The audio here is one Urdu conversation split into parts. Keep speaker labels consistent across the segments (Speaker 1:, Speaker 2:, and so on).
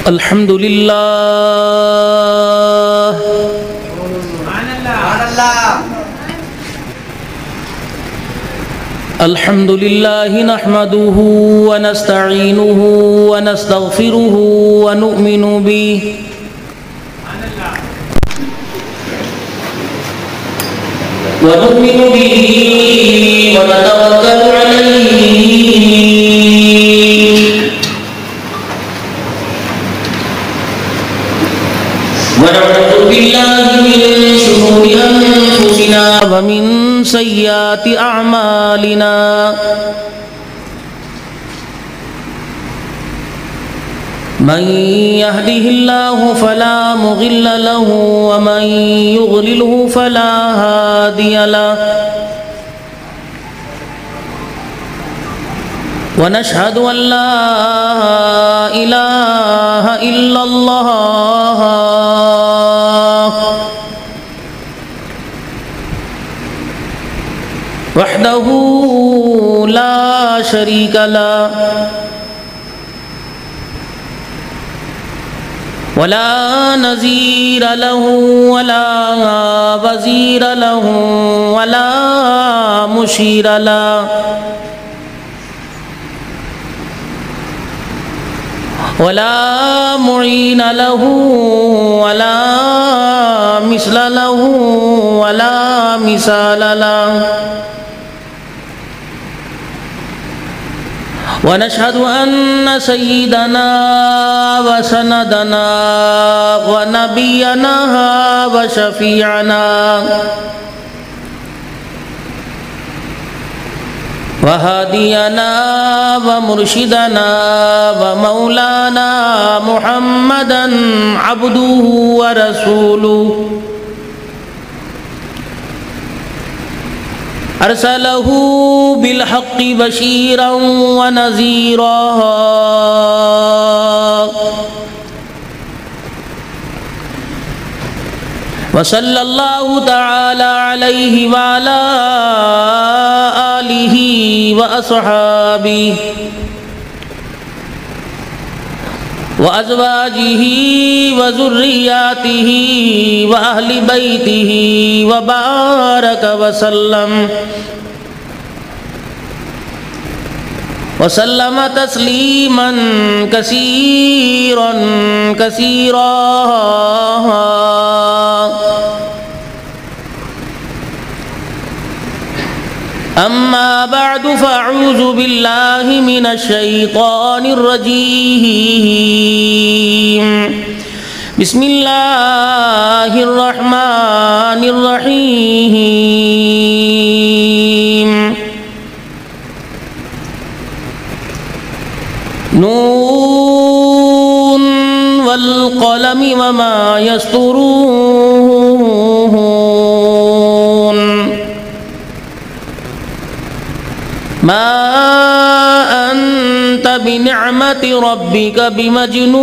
Speaker 1: الحمد للہ الحمد للہ نحمده ونستعینه ونستغفره ونؤمن به ونتوکل علیہ ونعوذ باللہ من شرور انفسنا ومن سیئات اعمالنا من يهده الله فلا مضل له ومن يضلله فلا هادي له ونشهد أن لا إله إلا الله وحده لا شريك له ولا نظير له ولا وزير له ولا مشير له ولا معين له ولا مثل له ولا مثال له ونشهد أن سيدنا وسندنا ونبينا وشفيعنا وهادينا ومرشدنا ومولانا محمدا عبده ورسوله أرسله بالحق بشيرا ونذيرا وصلى الله تعالى عليه وعلى آله وأصحابه وأزواجه وذرياته وأهل بيته وبارك وسلم تسليما كثيرا كثيرا أما بعد فأعوذ بالله من الشيطان الرجيم بسم الله الرحمن الرحيم نون والقلم وما يسطرون ما أنت بنعمة ربك بمجنون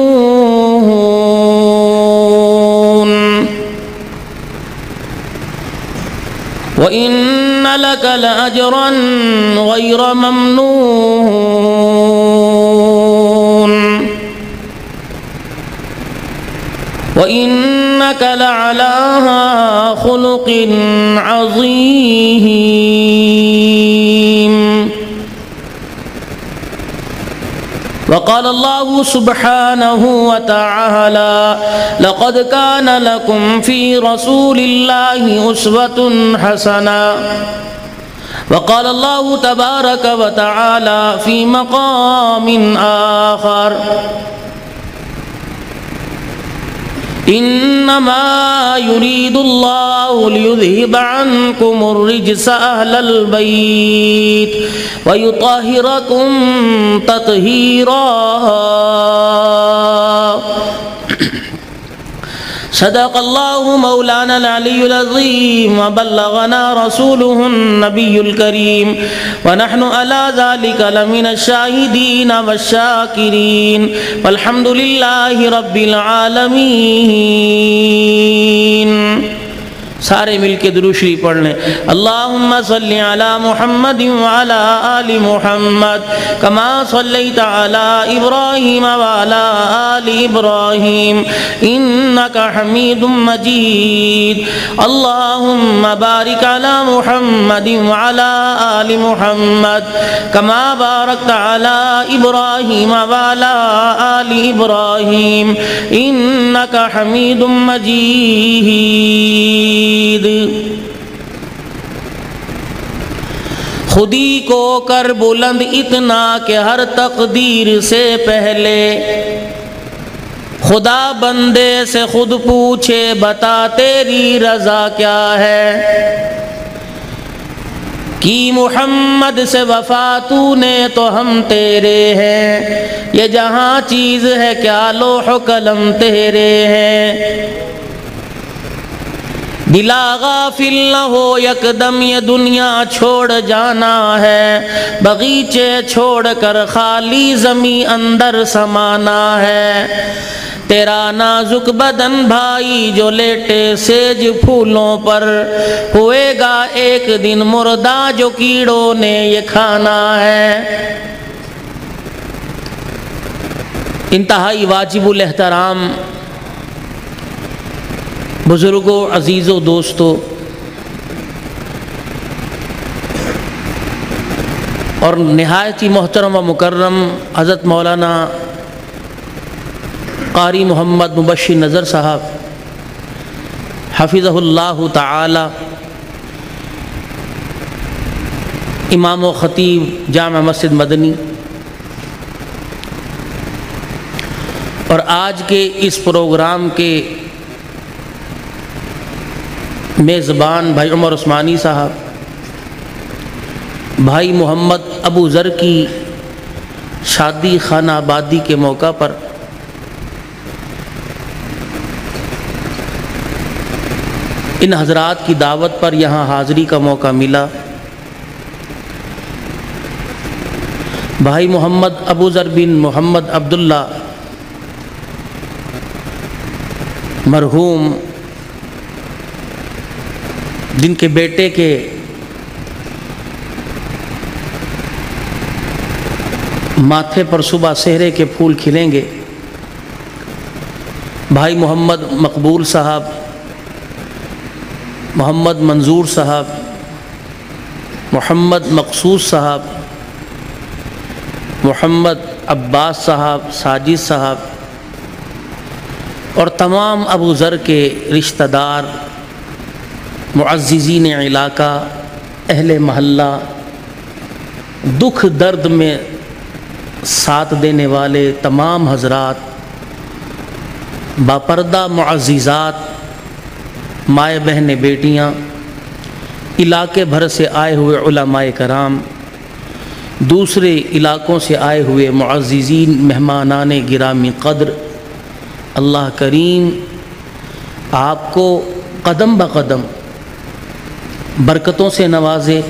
Speaker 1: وإن لك لأجرا غير ممنون وإنك لعلى خلق عظيم وقال الله سبحانه وتعالى لقد كان لكم في رسول الله أسوة حسنة وقال الله تبارك وتعالى في مقام آخر إنما يريد الله ليذهب عنكم الرجس أهل البيت ويطهركم تطهيرا صدق الله مولانا العلي العظيم وبلغنا رسوله النبي الكريم ونحن على ذلك لمن الشاهدين والشاكرين والحمد لله رب العالمين سارے مل کے درود شریف پڑھ لیں۔ اللہم صلی علی محمد وعلی آل محمد کما صلیت علی ابراہیم وعلی آل ابراہیم انک حمید مجید۔ اللہم بارک علی محمد وعلی آل محمد کما بارکت علی ابراہیم وعلی آل ابراہیم انک حمید مجید۔ خودی کو کر بلند اتنا کہ ہر تقدیر سے پہلے خدا بندے سے خود پوچھے بتا تیری رضا کیا ہے۔ کی محمد سے وفا تو نے تو ہم تیرے ہیں، یہ جہاں چیز ہے کیا لوح و قلم تیرے ہیں۔ دلا غافل نہ ہو یکدم یہ دنیا چھوڑ جانا ہے، باغیچے چھوڑ کر خالی زمیں اندر سمانا ہے۔ تیرا نازک بدن بھائی جو لیٹے سیج پھولوں پر، ہوئے گا ایک دن مردہ جو کیڑوں نے یہ کھانا ہے۔ انتہائی واجب الاحترام بزرگوں، عزیزوں، دوستوں اور نہایت ہی محترم و مکرم حضرت مولانا قاری محمد مبشر نظر صاحب حفظہ اللہ تعالی، امام و خطیب جامع مسجد مدنی، اور آج کے اس پروگرام کے میزبان بھائی عمر عثمانی صاحب، بھائی محمد ابو ذر کی شادی خانہ آبادی کے موقع پر ان حضرات کی دعوت پر یہاں حاضری کا موقع ملا۔ بھائی محمد ابو ذر بن محمد عبداللہ مرحوم، جن کے بیٹے کے ماتھے پر صبح سحرے کے پھول کھلیں گے، بھائی محمد مقبول صاحب، محمد منظور صاحب، محمد مقصود صاحب، محمد عباس صاحب، ساجد صاحب اور تمام ابو ذر کے رشتہ دار، معززین علاقہ، اہل محلہ، دکھ درد میں ساتھ دینے والے تمام حضرات، باپردہ معززات، مائیں بہنیں، بیٹیاں، علاقے بھر سے آئے ہوئے علماء کرام، دوسرے علاقوں سے آئے ہوئے معززین، مہمانان گرامی قدر، اللہ کریم آپ کو قدم بقدم برکتوں سے نوازے،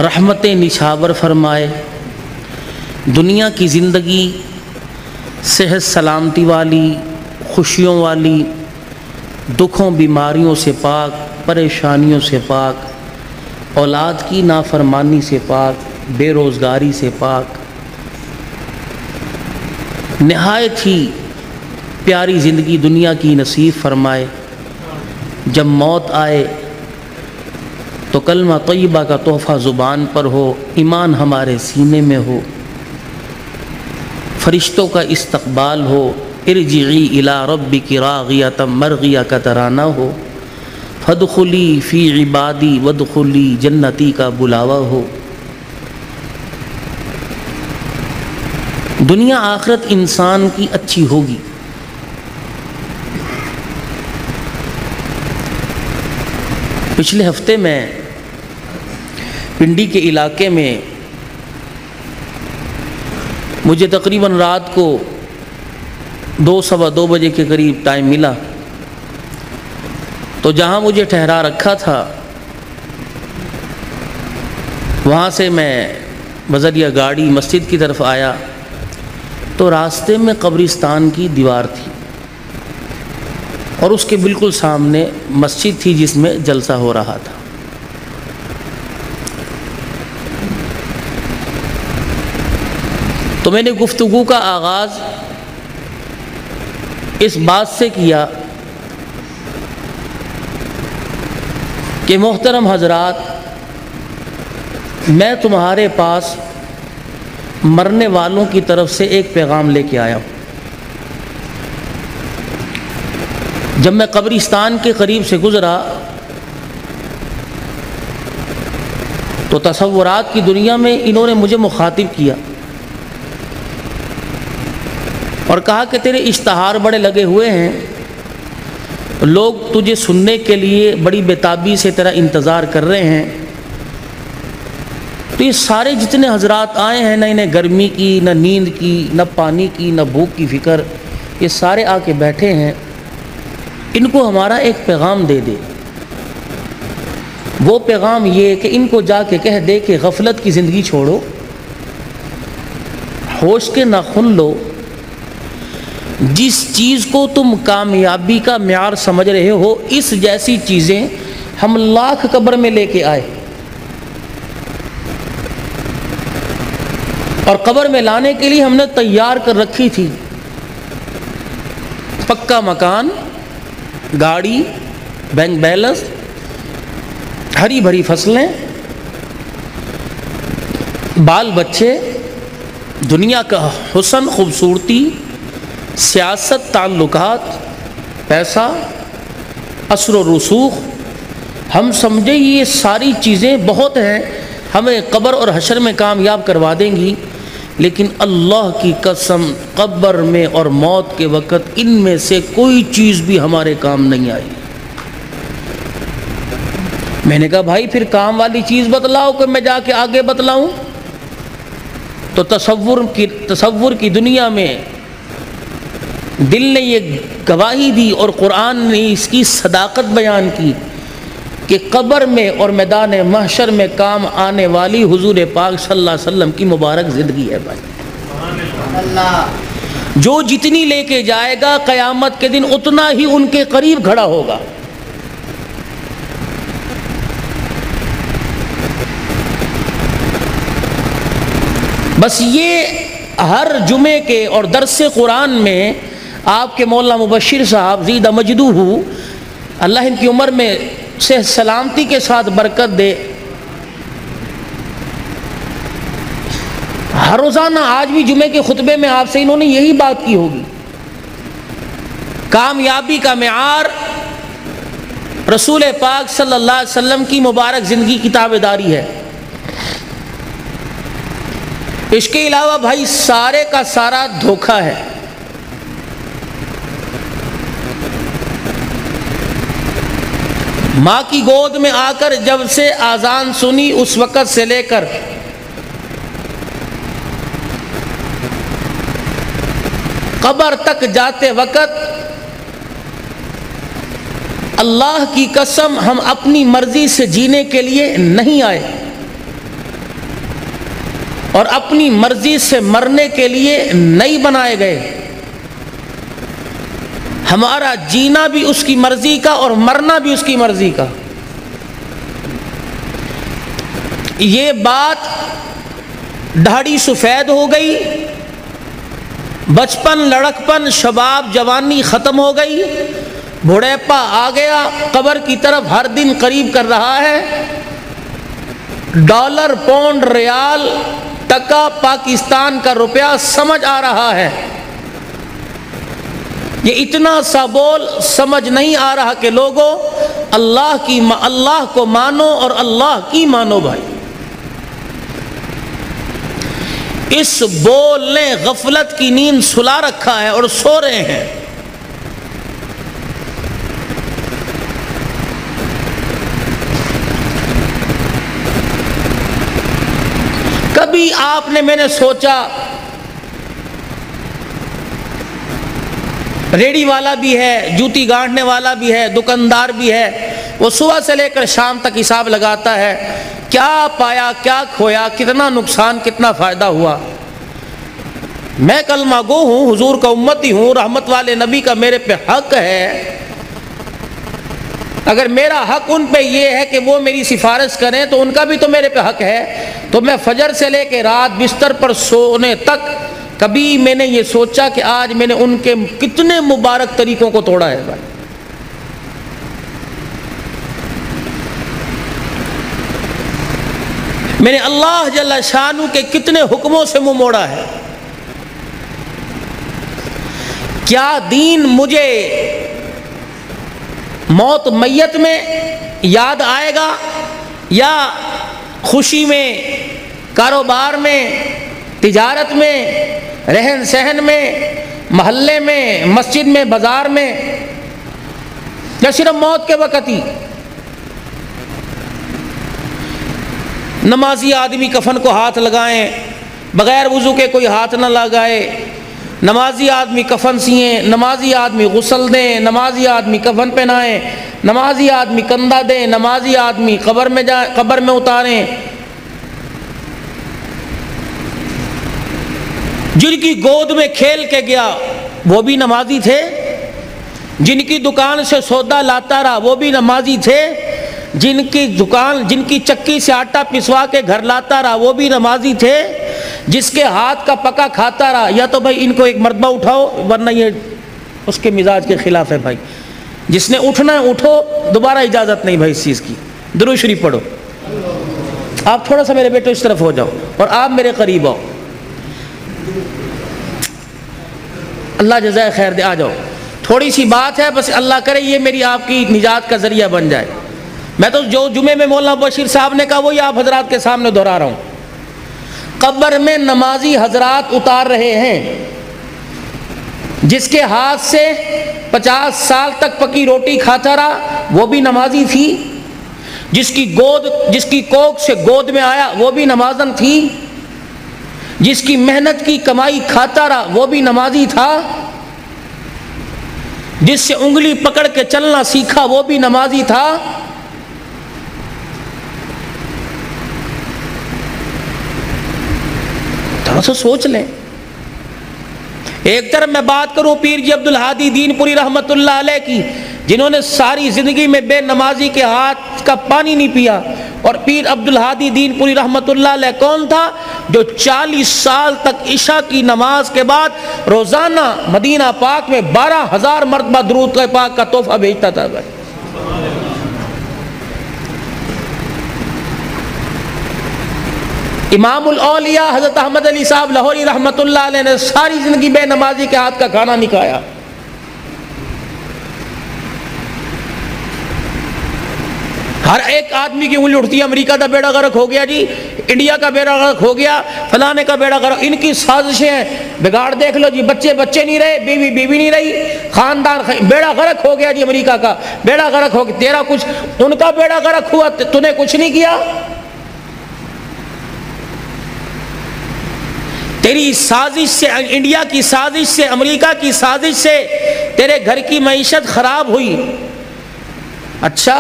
Speaker 1: رحمتیں نچھاور فرمائے، دنیا کی زندگی صحت سلامتی والی، خوشیوں والی، دکھوں بیماریوں سے پاک، پریشانیوں سے پاک، اولاد کی نافرمانی سے پاک، بے روزگاری سے پاک، نہایت ہی پیاری زندگی دنیا کی نصیب فرمائے۔ جب موت آئے تو کلمہ طیبہ کا تحفہ زبان پر ہو، ایمان ہمارے سینے میں ہو، فرشتوں کا استقبال ہو، ارجعی الی ربک راغیۃ مرغیہ کا ترانہ ہو، فادخلی فی عبادی وادخلی جنتی کا بلاوا ہو۔ دنیا آخرت انسان کی اچھی ہوگی۔ پچھلے ہفتے میں پنڈی کے علاقے میں مجھے تقریباً رات کو 2:15 بجے کے قریب ٹائم ملا، تو جہاں مجھے ٹھہرا رکھا تھا وہاں سے میں بذریعہ گاڑی مسجد کی طرف آیا تو راستے میں قبرستان کی دیوار تھی، اور اس کے بالکل سامنے مسجد تھی جس میں جلسہ ہو رہا تھا۔ تو میں نے گفتگو کا آغاز اس بات سے کیا کہ محترم حضرات، میں تمہارے پاس مرنے والوں کی طرف سے ایک پیغام لے کے آیا ہوں۔ جب میں قبرستان کے قریب سے گزرا تو تصورات کی دنیا میں انہوں نے مجھے مخاطب کیا اور کہا کہ تیرے اشتہار بڑے لگے ہوئے ہیں، لوگ تجھے سننے کے لیے بڑی بےتابی سے تیرا انتظار کر رہے ہیں۔ تو یہ سارے جتنے حضرات آئے ہیں، نہ انہیں گرمی کی، نہ نیند کی، نہ پانی کی، نہ بھوک کی فکر، یہ سارے آ کے بیٹھے ہیں، ان کو ہمارا ایک پیغام دے دے۔ وہ پیغام یہ کہ ان کو جا کے کہہ دے کہ غفلت کی زندگی چھوڑو، ہوش کے ناخن لو، جس چیز کو تم کامیابی کا معیار سمجھ رہے ہو، اس جیسی چیزیں ہم لاکھ قبر میں لے کے آئے، اور قبر میں لانے کے لیے ہم نے تیار کر رکھی تھی پکا مکان، گاڑی، بینک بیلنس، ہری بھری فصلیں، بال بچے، دنیا کا حسن، خوبصورتی، سیاست، تعلقات، پیسہ، اثر و رسوخ۔ ہم سمجھے یہ ساری چیزیں بہت ہیں، ہمیں قبر اور حشر میں کامیاب کروا دیں گی، لیکن اللہ کی قسم قبر میں اور موت کے وقت ان میں سے کوئی چیز بھی ہمارے کام نہیں آئی۔ میں نے کہا بھائی پھر کام والی چیز بتلاؤ کہ میں جا کے آگے بتلاؤں۔ تو تصور کی دنیا میں دل نے یہ گواہی دی اور قرآن نے اس کی صداقت بیان کی کہ قبر میں اور میدان محشر میں کام آنے والی حضور پاک صلی اللہ علیہ وسلم کی مبارک زندگی ہے بھائی۔ جو جتنی لے کے جائے گا قیامت کے دن اتنا ہی ان کے قریب کھڑا ہوگا۔ بس یہ ہر جمعے کے اور درس قرآن میں آپ کے مولانا مبشر صاحب زیدہ مجدوہ اللہ ان کی عمر میں سے سلامتی کے ساتھ برکت دے، ہر روزانہ آج بھی جمعے کے خطبے میں آپ سے انہوں نے یہی بات کی ہوگی۔ کامیابی کا معیار رسول پاک صلی اللہ علیہ وسلم کی مبارک زندگی کی تابعداری ہے۔ اس کے علاوہ بھائی سارے کا سارا دھوکہ ہے۔ ماں کی گود میں آ کر جب سے اذان سنی اس وقت سے لے کر قبر تک جاتے وقت اللہ کی قسم ہم اپنی مرضی سے جینے کے لیے نہیں آئے اور اپنی مرضی سے مرنے کے لیے نہیں بنائے گئے۔ ہمارا جینا بھی اس کی مرضی کا اور مرنا بھی اس کی مرضی کا۔ یہ بات داڑھی سفید ہو گئی، بچپن، لڑکپن، شباب، جوانی ختم ہو گئی، بڑھاپا آ گیا، قبر کی طرف ہر دن قریب کر رہا ہے۔ ڈالر، پاؤنڈ، ریال، ٹکا، پاکستان کا روپیہ سمجھ آ رہا ہے۔ یہ اتنا سا بول سمجھ نہیں آ رہا کہ لوگوں اللہ کو مانو اور اللہ کی مانو بھائی۔ اس بول نے غفلت کی نیند سلا رکھا ہے اور سو رہے ہیں۔ کبھی آپ نے، میں نے سوچا ریڑی والا بھی ہے، جوتی گانٹنے والا بھی ہے، دکاندار بھی ہے، وہ صبح سے لے کر شام تک حساب لگاتا ہے، کیا پایا، کیا کھویا، کتنا نقصان، کتنا فائدہ ہوا۔ میں کلمہ گو ہوں، حضور کا امتی ہوں، رحمت والے نبی کا میرے پہ حق ہے اگر میرا حق ان پہ یہ ہے کہ وہ میری سفارش کریں تو ان کا بھی تو میرے پہ حق ہے. تو میں فجر سے لے کے رات بستر پر سونے تک کبھی میں نے یہ سوچا کہ آج میں نے ان کے کتنے مبارک طریقوں کو توڑا ہے بھائی. میں نے اللہ جل شانہ کے کتنے حکموں سے منہ موڑا ہے. کیا دین مجھے موت میت میں یاد آئے گا یا خوشی میں، کاروبار میں، تجارت میں، رہن سہن میں، محلے میں، مسجد میں، بازار میں، یا صرف موت کے وقت ہی؟ نمازی آدمی کفن کو ہاتھ لگائیں، بغیر وضو کے کوئی ہاتھ نہ لگائے. نمازی آدمی کفن سیئیں، نمازی آدمی غسل دیں، نمازی آدمی کفن پہنائیں، نمازی آدمی کندھا دیں، نمازی آدمی قبر میں جائیں، قبر میں اتاریں. جن کی گود میں کھیل کے گیا وہ بھی نمازی تھے، جن کی دکان سے سودا لاتا رہا وہ بھی نمازی تھے، جن کی چکی سے آٹا پسوا کے گھر لاتا رہا وہ بھی نمازی تھے، جس کے ہاتھ کا پکا کھاتا رہا. یا تو بھائی ان کو ایک مرتبہ اٹھاؤ ورنہ یہ اس کے مزاج کے خلاف ہے بھائی. جس نے اٹھنا ہے اٹھو، دوبارہ اجازت نہیں بھائی اس چیز کی. درود شریف پڑھو. آپ تھوڑا سا میرے بیٹے اس طرف ہو جاؤ اور آپ میرے قریب آؤ. اللہ جزائے خیر دے. آ جاؤ. تھوڑی سی بات ہے بس، اللہ کرے یہ میری آپ کی نجات کا ذریعہ بن جائے. میں تو جو جمعے میں مولانا بشیر صاحب نے کہا وہی آپ حضرات کے سامنے دہرا رہا ہوں. قبر میں نمازی حضرات اتار رہے ہیں. جس کے ہاتھ سے 50 سال تک پکی روٹی کھاتا رہا وہ بھی نمازی تھی. جس کی کوکھ سے گود میں آیا وہ بھی نمازن تھی. جس کی محنت کی کمائی کھاتا رہا وہ بھی نمازی تھا. جس سے انگلی پکڑ کے چلنا سیکھا وہ بھی نمازی تھا. تھوڑا سا سوچ لیں. ایک طرف میں بات کروں پیر جی عبدالہادی دین پوری رحمت اللہ علیہ کی، جنہوں نے ساری زندگی میں بے نمازی کے ہاتھ کا پانی نہیں پیا. اور پیر عبدالہادی دین پوری رحمت اللہ علیہ کون تھا؟ جو 40 سال تک عشاء کی نماز کے بعد روزانہ مدینہ پاک میں 12,000 مرتبہ درود پاک کا تحفہ بھیجتا تھا. امام الاولیاء حضرت احمد علی صاحب لاہوری رحمت اللہ علیہ نے ساری زندگی بے نمازی کے ہاتھ کا کھانا نہیں کھایا. ہر ایک آدمی کی انگلی اٹھتی ہے، امریکہ کا بیڑا غرق ہو گیا جی، انڈیا کا بیڑا غرق ہو گیا، فلانے کا بیڑا غرق. ان کی سازشیں ہیں. بگاڑ دیکھ لو جی، بچے نہیں رہے، بیوی نہیں رہی، خاندان بیڑا غرق ہو گیا جی. امریکہ کا بیڑا غرق ہو گیا، تیرا کچھ، ان کا بیڑا غرق ہوا، تو نے کچھ نہیں کیا. تیری سازش سے، انڈیا کی سازش سے، امریکہ کی سازش سے تیرے گھر کی معیشت خراب ہوئی. اچھا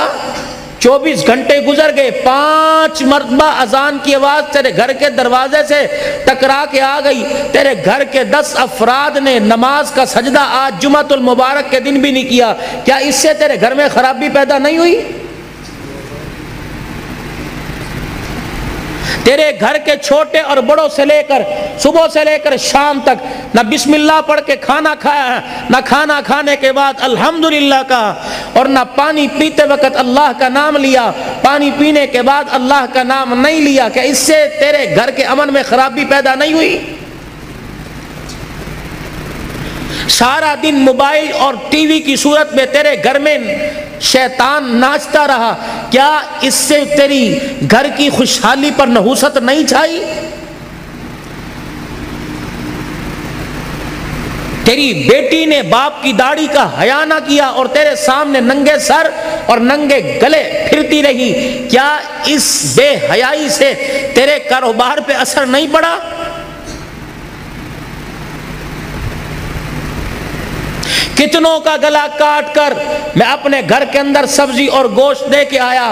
Speaker 1: 24 گھنٹے گزر گئے، 5 مرتبہ اذان کی آواز تیرے گھر کے دروازے سے ٹکرا کے آ گئی. تیرے گھر کے 10 افراد نے نماز کا سجدہ آج جمعۃ المبارک کے دن بھی نہیں کیا. کیا اس سے تیرے گھر میں خرابی پیدا نہیں ہوئی؟ تیرے گھر کے چھوٹے اور بڑوں سے لے کر صبح سے لے کر شام تک نہ بسم اللہ پڑھ کے کھانا کھایا ہے، نہ کھانا کھانے کے بعد الحمدللہ کہا، اور نہ پانی پیتے وقت اللہ کا نام لیا، پانی پینے کے بعد اللہ کا نام نہیں لیا. کہ اس سے تیرے گھر کے امن میں خرابی پیدا نہیں ہوئی؟ سارا دن موبائل اور ٹی وی کی صورت میں تیرے گھر میں شیطان ناچتا رہا، کیا اس سے تیری گھر کی خوشحالی پر نحوست نہیں چھائی؟ تیری بیٹی نے باپ کی داڑھی کا حیا نہ کیا اور تیرے سامنے ننگے سر اور ننگے گلے پھرتی رہی، کیا اس بے حیائی سے تیرے کاروبار پہ اثر نہیں پڑا؟ کتنوں کا گلا کاٹ کر میں اپنے گھر کے اندر سبزی اور گوشت دے کے آیا.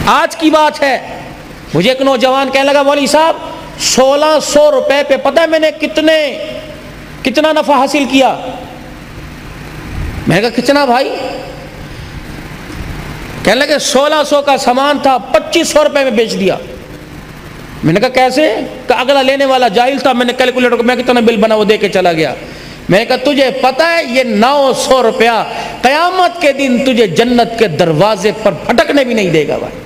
Speaker 1: آج کی بات ہے، مجھے ایک نوجوان کہنے لگا مولوی صاحب 1600 روپے پہ پتہ ہے میں نے کتنے کتنا نفع حاصل کیا؟ میں نے کہا کتنا بھائی؟ کہنے لگے 1600 کا سامان تھا 2500 روپے میں بیچ دیا۔ میں نے کہا کیسے؟ کہ اگلا لینے والا جاہل تھا، میں نے کیلکولیٹر کو میں کتنا بل بنا وہ دے کے چلا گیا۔ میں نے کہا تجھے پتہ ہے یہ 900 روپیہ قیامت کے دن تجھے جنت کے دروازے پر پھٹکنے بھی نہیں دے گا بھائی۔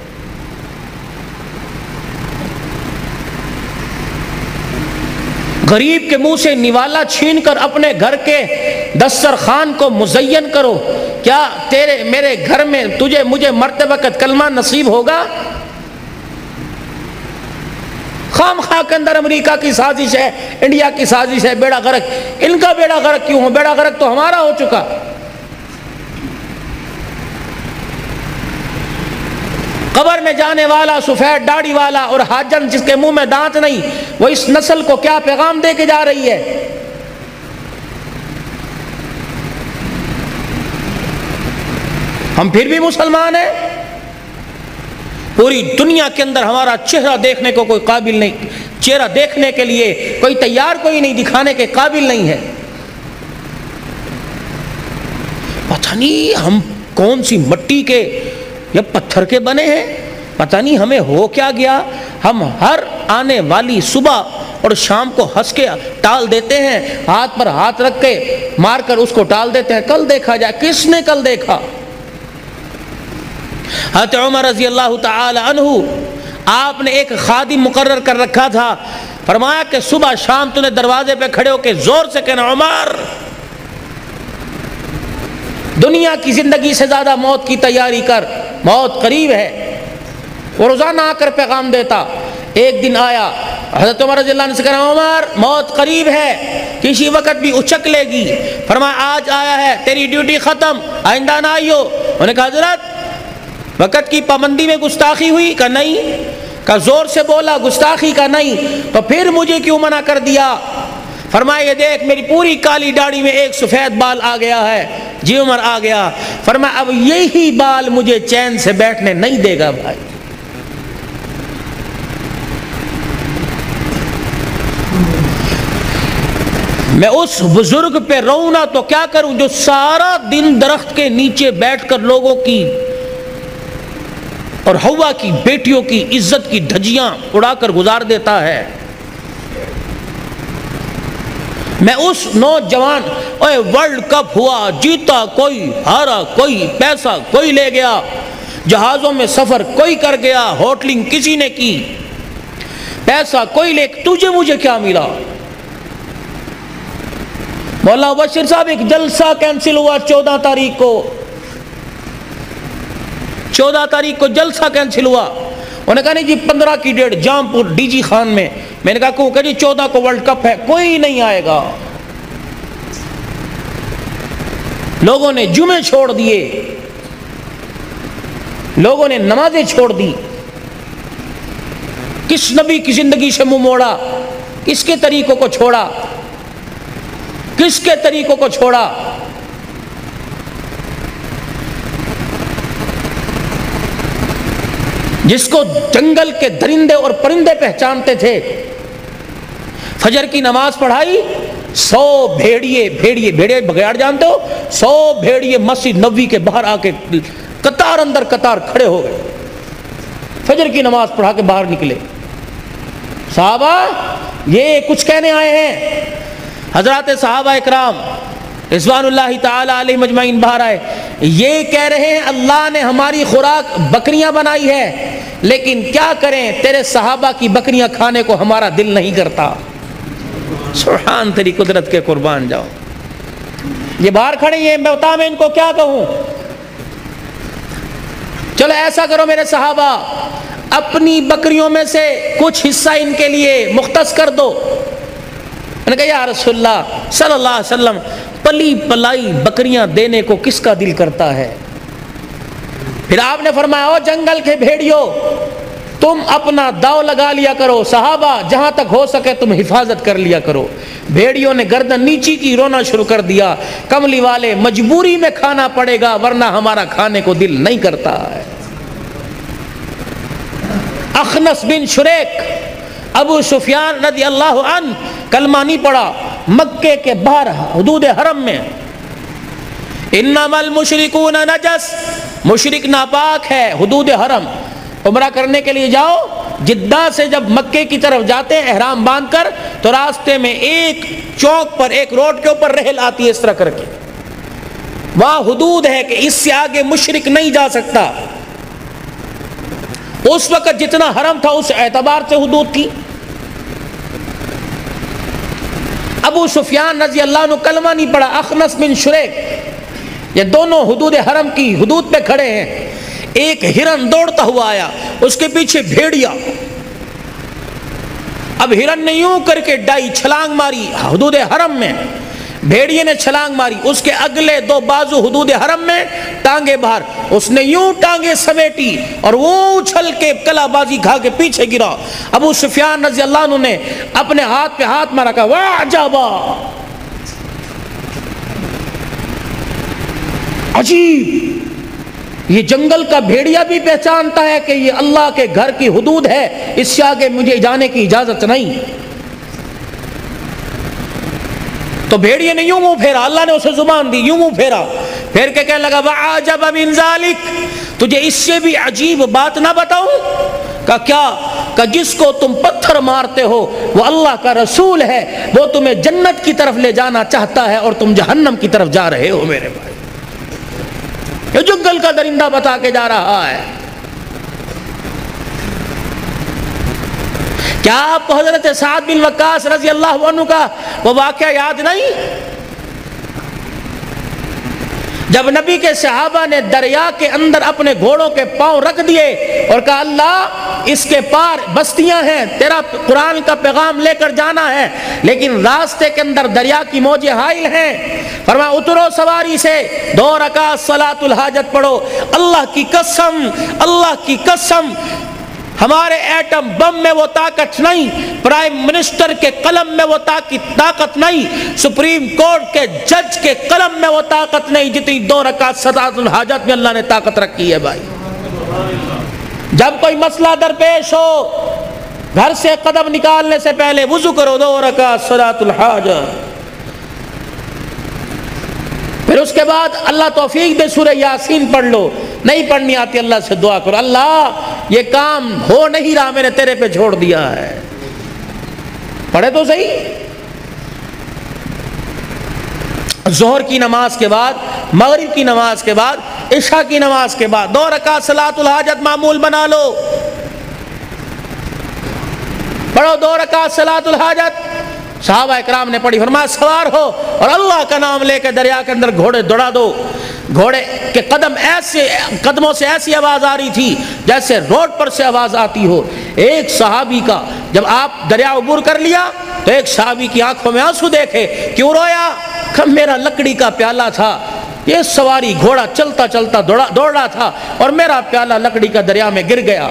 Speaker 1: غریب کے منہ سے نوالا چھین کر اپنے گھر کے دسترخوان کو مزین کرو، کیا تیرے میرے گھر میں تجھے مجھے مرتے وقت کلمہ نصیب ہوگا؟ خام خواہ کے اندر امریکہ کی سازش ہے، انڈیا کی سازش ہے، بیڑا غرق۔ ان کا بیڑا غرق کیوں ہو؟ بیڑا غرق تو ہمارا ہو چکا۔ قبر میں جانے والا سفید داڑھی والا اور حاجن جس کے منہ میں دانت نہیں، وہ اس نسل کو کیا پیغام دے کے جا رہی ہے؟ ہم پھر بھی مسلمان ہیں، پوری دنیا کے اندر ہمارا چہرہ دیکھنے کو کوئی قابل نہیں، چہرہ دیکھنے کے لیے کوئی تیار کوئی نہیں، دکھانے کے قابل نہیں ہے۔ پتہ نہیں ہم کون سی مٹی کے یا پتھر کے بنے ہیں، پتہ نہیں ہمیں ہو کیا گیا۔ ہم ہر آنے والی صبح اور شام کو ہنس کے ٹال دیتے ہیں، ہاتھ پر ہاتھ رکھ کے مار کر اس کو ٹال دیتے ہیں، کل دیکھا جائے۔ کس نے کل دیکھا؟ حضرت عمر رضی اللہ تعالی عنہ، آپ نے ایک خادم مقرر کر رکھا تھا، فرمایا کہ صبح شام تو نے دروازے پہ کھڑے ہو کے زور سے کہنا عمر دنیا کی زندگی سے زیادہ موت کی تیاری کر، موت قریب ہے۔ وہ روزانہ آ کر پیغام دیتا۔ ایک دن آیا حضرت عمر رضی اللہ عنہ سے کہا عمر موت قریب ہے، کسی وقت بھی اچک لے گی۔ فرمایا آج آیا ہے، تیری ڈیوٹی ختم، آئندہ نہ آئیو۔ انہوں نے کہا حضرت وقت کی پابندی میں گستاخی ہوئی؟ کہا نہیں۔ کہا زور سے بولا گستاخی؟ کا نہیں۔ تو پھر مجھے کیوں منع کر دیا؟ فرمایا یہ دیکھ میری پوری کالی داڑھی میں ایک سفید بال آ گیا ہے۔ جی عمر آ گیا۔ فرمایا اب یہی بال مجھے چین سے بیٹھنے نہیں دے گا بھائی۔ میں اس بزرگ پہ رہوں نہ تو کیا کروں جو سارا دن درخت کے نیچے بیٹھ کر لوگوں کی اور ہوا کی بیٹیوں کی عزت کی دھجیاں اڑا کر گزار دیتا ہے۔ میں اس نوجوان ورلڈ کپ ہوا، جیتا کوئی، ہارا کوئی، پیسہ کوئی لے گیا، جہازوں میں سفر کوئی کر گیا، ہوٹلنگ کسی نے کی، پیسہ کوئی لے، تجھے مجھے کیا ملا؟ مولانا بشیر صاحب ایک جلسہ کینسل ہوا 14 تاریخ کو، 14 تاریخ کو جلسہ کینسل ہوا۔ انہوں نے کہا نہیں جی 15 کی ڈیٹ جام پور ڈی جی خان میں۔ میں نے کہا کیوں؟ کہ جی 14 کو ورلڈ کپ ہے، کوئی نہیں آئے گا۔ لوگوں نے جمعے چھوڑ دیے، لوگوں نے نمازیں چھوڑ دی۔ کس نبی کی زندگی سے منہ موڑا؟ کس کے طریقوں کو چھوڑا؟ کس کے طریقوں کو چھوڑا؟ جس کو جنگل کے درندے اور پرندے پہچانتے تھے، فجر کی نماز پڑھائی، 100 بھیڑیے بگیاڑ جانتے ہو، 100 بھیڑیے مسجد نبوی کے باہر آ کے قطار اندر قطار کھڑے ہو گئے، فجر کی نماز پڑھا کے باہر نکلے۔ صحابہ یہ کچھ کہنے آئے ہیں، حضرات صحابہ اکرام رضوان اللہ تعالی علیہ مجمعین باہر آئے، یہ کہہ رہے ہیں اللہ نے ہماری خوراک بکریاں بنائی ہے، لیکن کیا کریں تیرے صحابہ کی بکریاں کھانے کو ہمارا دل نہیں کرتا۔ سبحان تیری قدرت کے قربان جاؤ۔ یہ باہر کھڑے ہیں، میں بتا میں ان کو کیا کہوں؟ چلو ایسا کرو میرے صحابہ، اپنی بکریوں میں سے کچھ حصہ ان کے لیے مختص کر دو۔ میں نے کہا یا رسول اللہ صلی اللہ علیہ وسلم پلی پلائی بکریاں دینے کو کس کا دل کرتا ہے؟ پھر آپ نے فرمایا او جنگل کے بھیڑیوں تم اپنا داؤ لگا لیا کرو، صحابہ جہاں تک ہو سکے تم حفاظت کر لیا کرو۔ بھیڑیوں نے گردن نیچی کی، رونا شروع کر دیا، کملی والے مجبوری میں کھانا پڑے گا ورنہ ہمارا کھانے کو دل نہیں کرتا ہے۔ اخنس بن شریک ابو سفیان رضی اللہ عنہ کلمہ نہیں پڑا، مکے کے باہر حدود حرم میں، انما المشرکون نجس، مشرک ناپاک ہے، حدود حرم۔ عمرہ کرنے کے لیے جاؤ، جدہ سے جب مکے کی طرف جاتے ہیں احرام باندھ کر، تو راستے میں ایک چوک پر، ایک روڈ کے اوپر ریل آتی ہے اس طرح کر کے، وہاں حدود ہے کہ اس سے آگے مشرک نہیں جا سکتا۔ اس وقت جتنا حرم تھا اس اعتبار سے حدود تھی۔ ابو سفیان رضی اللہ عنہ کلمہ نہیں پڑا، اخنس بن شریک، یہ دونوں حدود حرم کی حدود پہ کھڑے ہیں۔ ایک ہرن دوڑتا ہوا آیا، اس کے پیچھے بھیڑیا۔ اب ہرن نے یوں کر کے ڈائی چھلانگ ماری حدود حرم میں، بھیڑیے نے چھلانگ ماری، اس کے اگلے دو بازو حدود حرم میں، ٹانگیں باہر، اس نے یوں ٹانگیں سمیٹی اور وہ اچھل کے کلا بازی کھا کے پیچھے گرا۔ ابو سفیان رضی اللہ عنہ نے اپنے ہاتھ پہ ہاتھ مارا، کہا وعجبا، عجیب، یہ جنگل کا بھیڑیا بھی پہچانتا ہے کہ یہ اللہ کے گھر کی حدود ہے، اس سے آگے مجھے جانے کی اجازت نہیں۔ تو بھیڑیے نے یوں منہ پھیرا، اللہ نے اسے زبان دی، یوں منہ پھیرا، پھر کے کہنے لگا وعجب من ذالک، تجھے اس سے بھی عجیب بات نہ بتاؤں؟ کہ کیا؟ کہ جس کو تم پتھر مارتے ہو وہ اللہ کا رسول ہے، وہ تمہیں جنت کی طرف لے جانا چاہتا ہے اور تم جہنم کی طرف جا رہے ہو میرے بھائی۔ یہ جنگل کا درندہ بتا کے جا رہا ہے۔ کیا آپ کو حضرت سعد بن وقاص رضی اللہ عنہ کا وہ واقعہ یاد نہیں؟ جب نبی کے صحابہ نے دریا کے اندر اپنے گھوڑوں کے پاؤں رکھ دیے اور کہا اللہ اس کے پار بستیاں ہیں، تیرا قرآن کا پیغام لے کر جانا ہے، لیکن راستے کے اندر دریا کی موجیں حائل ہیں، فرمایا اترو سواری سے، 2 رکعت صلاۃ الحاجت پڑھو۔ اللہ کی قسم، اللہ کی قسم، ہمارے ایٹم بم میں وہ طاقت نہیں، پرائم منسٹر کے قلم میں وہ طاقت نہیں، سپریم کورٹ کے جج کے قلم میں وہ طاقت نہیں، جتنی 2 رکعت صلاۃ الحاجت میں اللہ نے طاقت رکھی ہے بھائی۔ جب کوئی مسئلہ درپیش ہو، گھر سے قدم نکالنے سے پہلے وضو کرو، 2 رکعت صلاۃ الحاجت، پھر اس کے بعد اللہ توفیق دے سورہ یاسین پڑھ لو، نہیں پڑھنی آتی اللہ سے دعا کرو، اللہ یہ کام ہو نہیں رہا، میں نے تیرے پہ چھوڑ دیا ہے، پڑھے تو صحیح۔ ظہر کی نماز کے بعد، مغرب کی نماز کے بعد، عشاء کی نماز کے بعد 2 رکعت صلاۃ الحاجت معمول بنا لو، پڑھو 2 رکعت صلاۃ الحاجت۔ صحابہ اکرام نے پڑھی، فرمایا سوار ہو اور اللہ کا نام لے کے دریا کے اندر گھوڑے دوڑا دو۔ گھوڑے کے قدموں سے ایسی آواز آ رہی تھی جیسے روڈ پر سے آواز آتی ہو۔ ایک صحابی کا جب آپ دریا عبور کر لیا تو ایک صحابی کی آنکھوں میں آنسو دیکھے، کیوں رویا؟ کہ میرا لکڑی کا پیالہ تھا، یہ سواری گھوڑا چلتا چلتا دوڑ رہا تھا اور میرا پیالہ لکڑی کا دریا میں گر گیا۔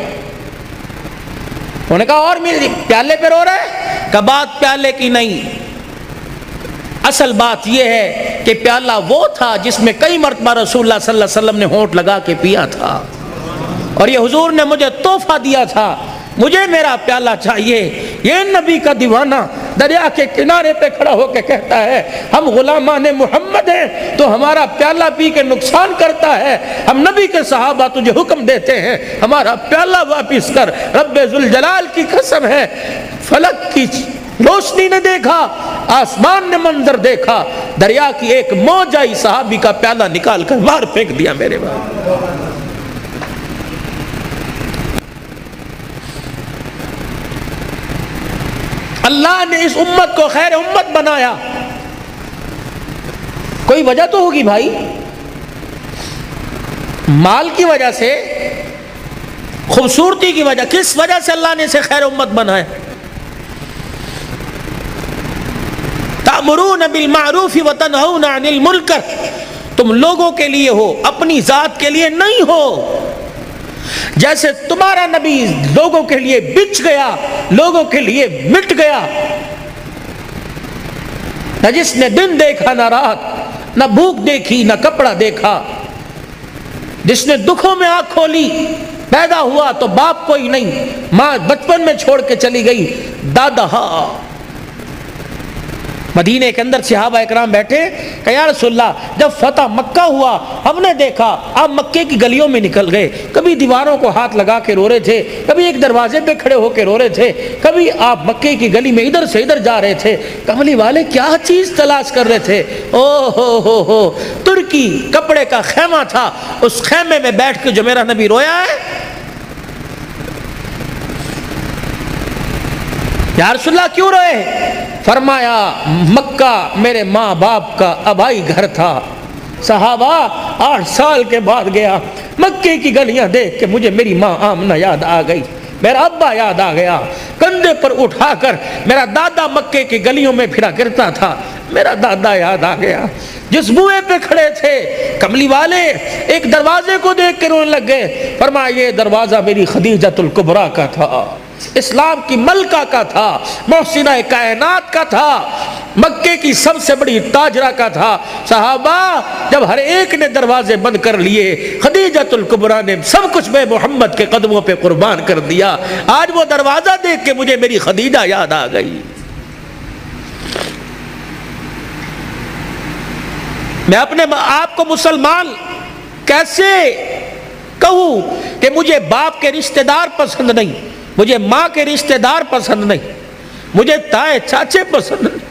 Speaker 1: انہوں نے کہا اور میرے پیالے پہ رو رہے؟ کہ بات پیالے کی نہیں، اصل بات یہ ہے کہ پیالہ وہ تھا جس میں کئی مرتبہ رسول اللہ صلی اللہ علیہ وسلم نے ہونٹ لگا کے پیا تھا، اور یہ حضور نے مجھے تحفہ دیا تھا، مجھے میرا پیالہ چاہیے۔ یہ نبی کا دیوانہ دریا کے کنارے پہ کھڑا ہو کے کہتا ہے ہم غلامان محمد ہیں تو ہمارا پیالہ پی کے نقصان کرتا ہے، ہم نبی کے صحابہ تجھے حکم دیتے ہیں ہمارا پیالہ واپس کر۔ رب ذوالجلال کی قسم ہے، فلک کی روشنی نے دیکھا، آسمان نے منظر دیکھا، دریا کی ایک موج آئی، صحابی کا پیالہ نکال کر باہر پھینک دیا میرے بھائی۔ اللہ نے اس امت کو خیر امت بنایا، کوئی وجہ تو ہوگی بھائی، مال کی وجہ سے، خوبصورتی کی وجہ، کس وجہ سے اللہ نے اسے خیر امت بنایا؟ تأمرون بالمعروف وتنہون عن المنکر، تم لوگوں کے لیے ہو، اپنی ذات کے لیے نہیں ہو۔ جیسے تمہارا نبی لوگوں کے لیے بچ گیا، لوگوں کے لیے مٹ گیا، نہ جس نے دن دیکھا نہ رات، نہ بھوک دیکھی نہ کپڑا دیکھا، جس نے دکھوں میں آنکھ کھولی، پیدا ہوا تو باپ کوئی نہیں، ماں بچپن میں چھوڑ کے چلی گئی، دادا ہاں، مدینے کے اندر صحابہ اکرام بیٹھے کہ یا رسول اللہ جب فتح مکہ ہوا ہم نے دیکھا آپ مکے کی گلیوں میں نکل گئے، کبھی دیواروں کو ہاتھ لگا کے رو رہے تھے، کبھی ایک دروازے پہ کھڑے ہو کے رو رہے تھے، کبھی آپ مکے کی گلی میں ادھر سے ادھر جا رہے تھے، کملی والے کیا چیز تلاش کر رہے تھے؟ او ہو ترکی کپڑے کا خیمہ تھا، اس خیمے میں بیٹھ کے جو میرا نبی رویا ہے۔ یا رسول اللہ کیوں روئے؟ فرمایا مکہ میرے ماں باپ کا آبائی گھر تھا، صحابہ 8 سال کے بعد گیا، مکے کی گلیاں دیکھ کے مجھے میری ماں آمنہ یاد آ گئی، میرا ابا یاد آ گیا، کندھے پر اٹھا کر میرا دادا مکے کی گلیوں میں پھرا کرتا تھا، میرا دادا یاد آ گیا، جس بوئے پہ کھڑے تھے کملی والے ایک دروازے کو دیکھ کے رونے لگ گئے، فرمایا یہ دروازہ میری خدیجۃ الکبریٰ کا تھا، اسلام کی ملکہ کا تھا، محسنہ کائنات کا تھا، مکے کی سب سے بڑی تاجرہ کا تھا۔ صحابہ جب ہر ایک نے دروازے بند کر لیے، خدیجۃ الکبریٰ نے سب کچھ میں محمد کے قدموں پہ قربان کر دیا، آج وہ دروازہ دیکھ کے مجھے میری خدیجہ یاد آ گئی۔ میں اپنے آپ کو مسلمان کیسے کہوں کہ مجھے باپ کے رشتہ دار پسند نہیں، مجھے ماں کے رشتہ دار پسند نہیں، مجھے تائے چاچے پسند نہیں،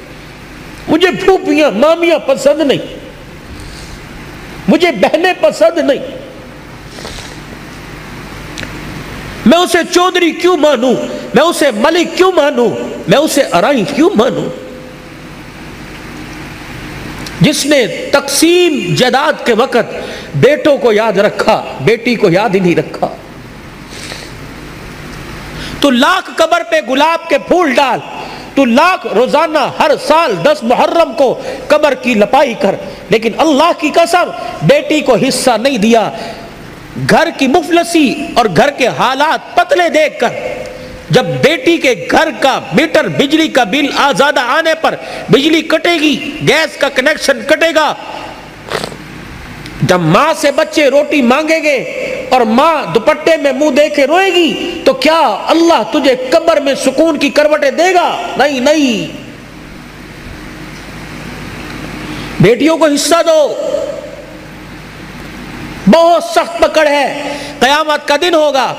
Speaker 1: مجھے پھوپھیاں مامیاں پسند نہیں، مجھے بہنیں پسند نہیں، میں اسے چودھری کیوں مانوں، میں اسے ملک کیوں مانوں، میں اسے ارائی کیوں مانوں؟ جس نے تقسیم جائیداد کے وقت بیٹوں کو یاد رکھا، بیٹی کو یاد ہی نہیں رکھا۔ تو لاکھ قبر پہ گلاب کے پھول ڈال، تو لاکھ روزانہ ہر سال 10 محرم کو قبر کی لپائی کر، لیکن اللہ کی قسم بیٹی کو حصہ نہیں دیا۔ گھر کی مفلسی اور گھر کے حالات پتلے دیکھ کر جب بیٹی کے گھر کا میٹر بجلی کا بل زیادہ آنے پر بجلی کٹے گی، گیس کا کنیکشن کٹے گا، جب ماں سے بچے روٹی مانگیں گے اور ماں دوپٹے میں منہ دے کے روئے گی، تو کیا اللہ تجھے قبر میں سکون کی کروٹیں دے گا؟ نہیں نہیں، بیٹیوں کو حصہ دو۔ بہت سخت پکڑ ہے، قیامت کا دن ہوگا،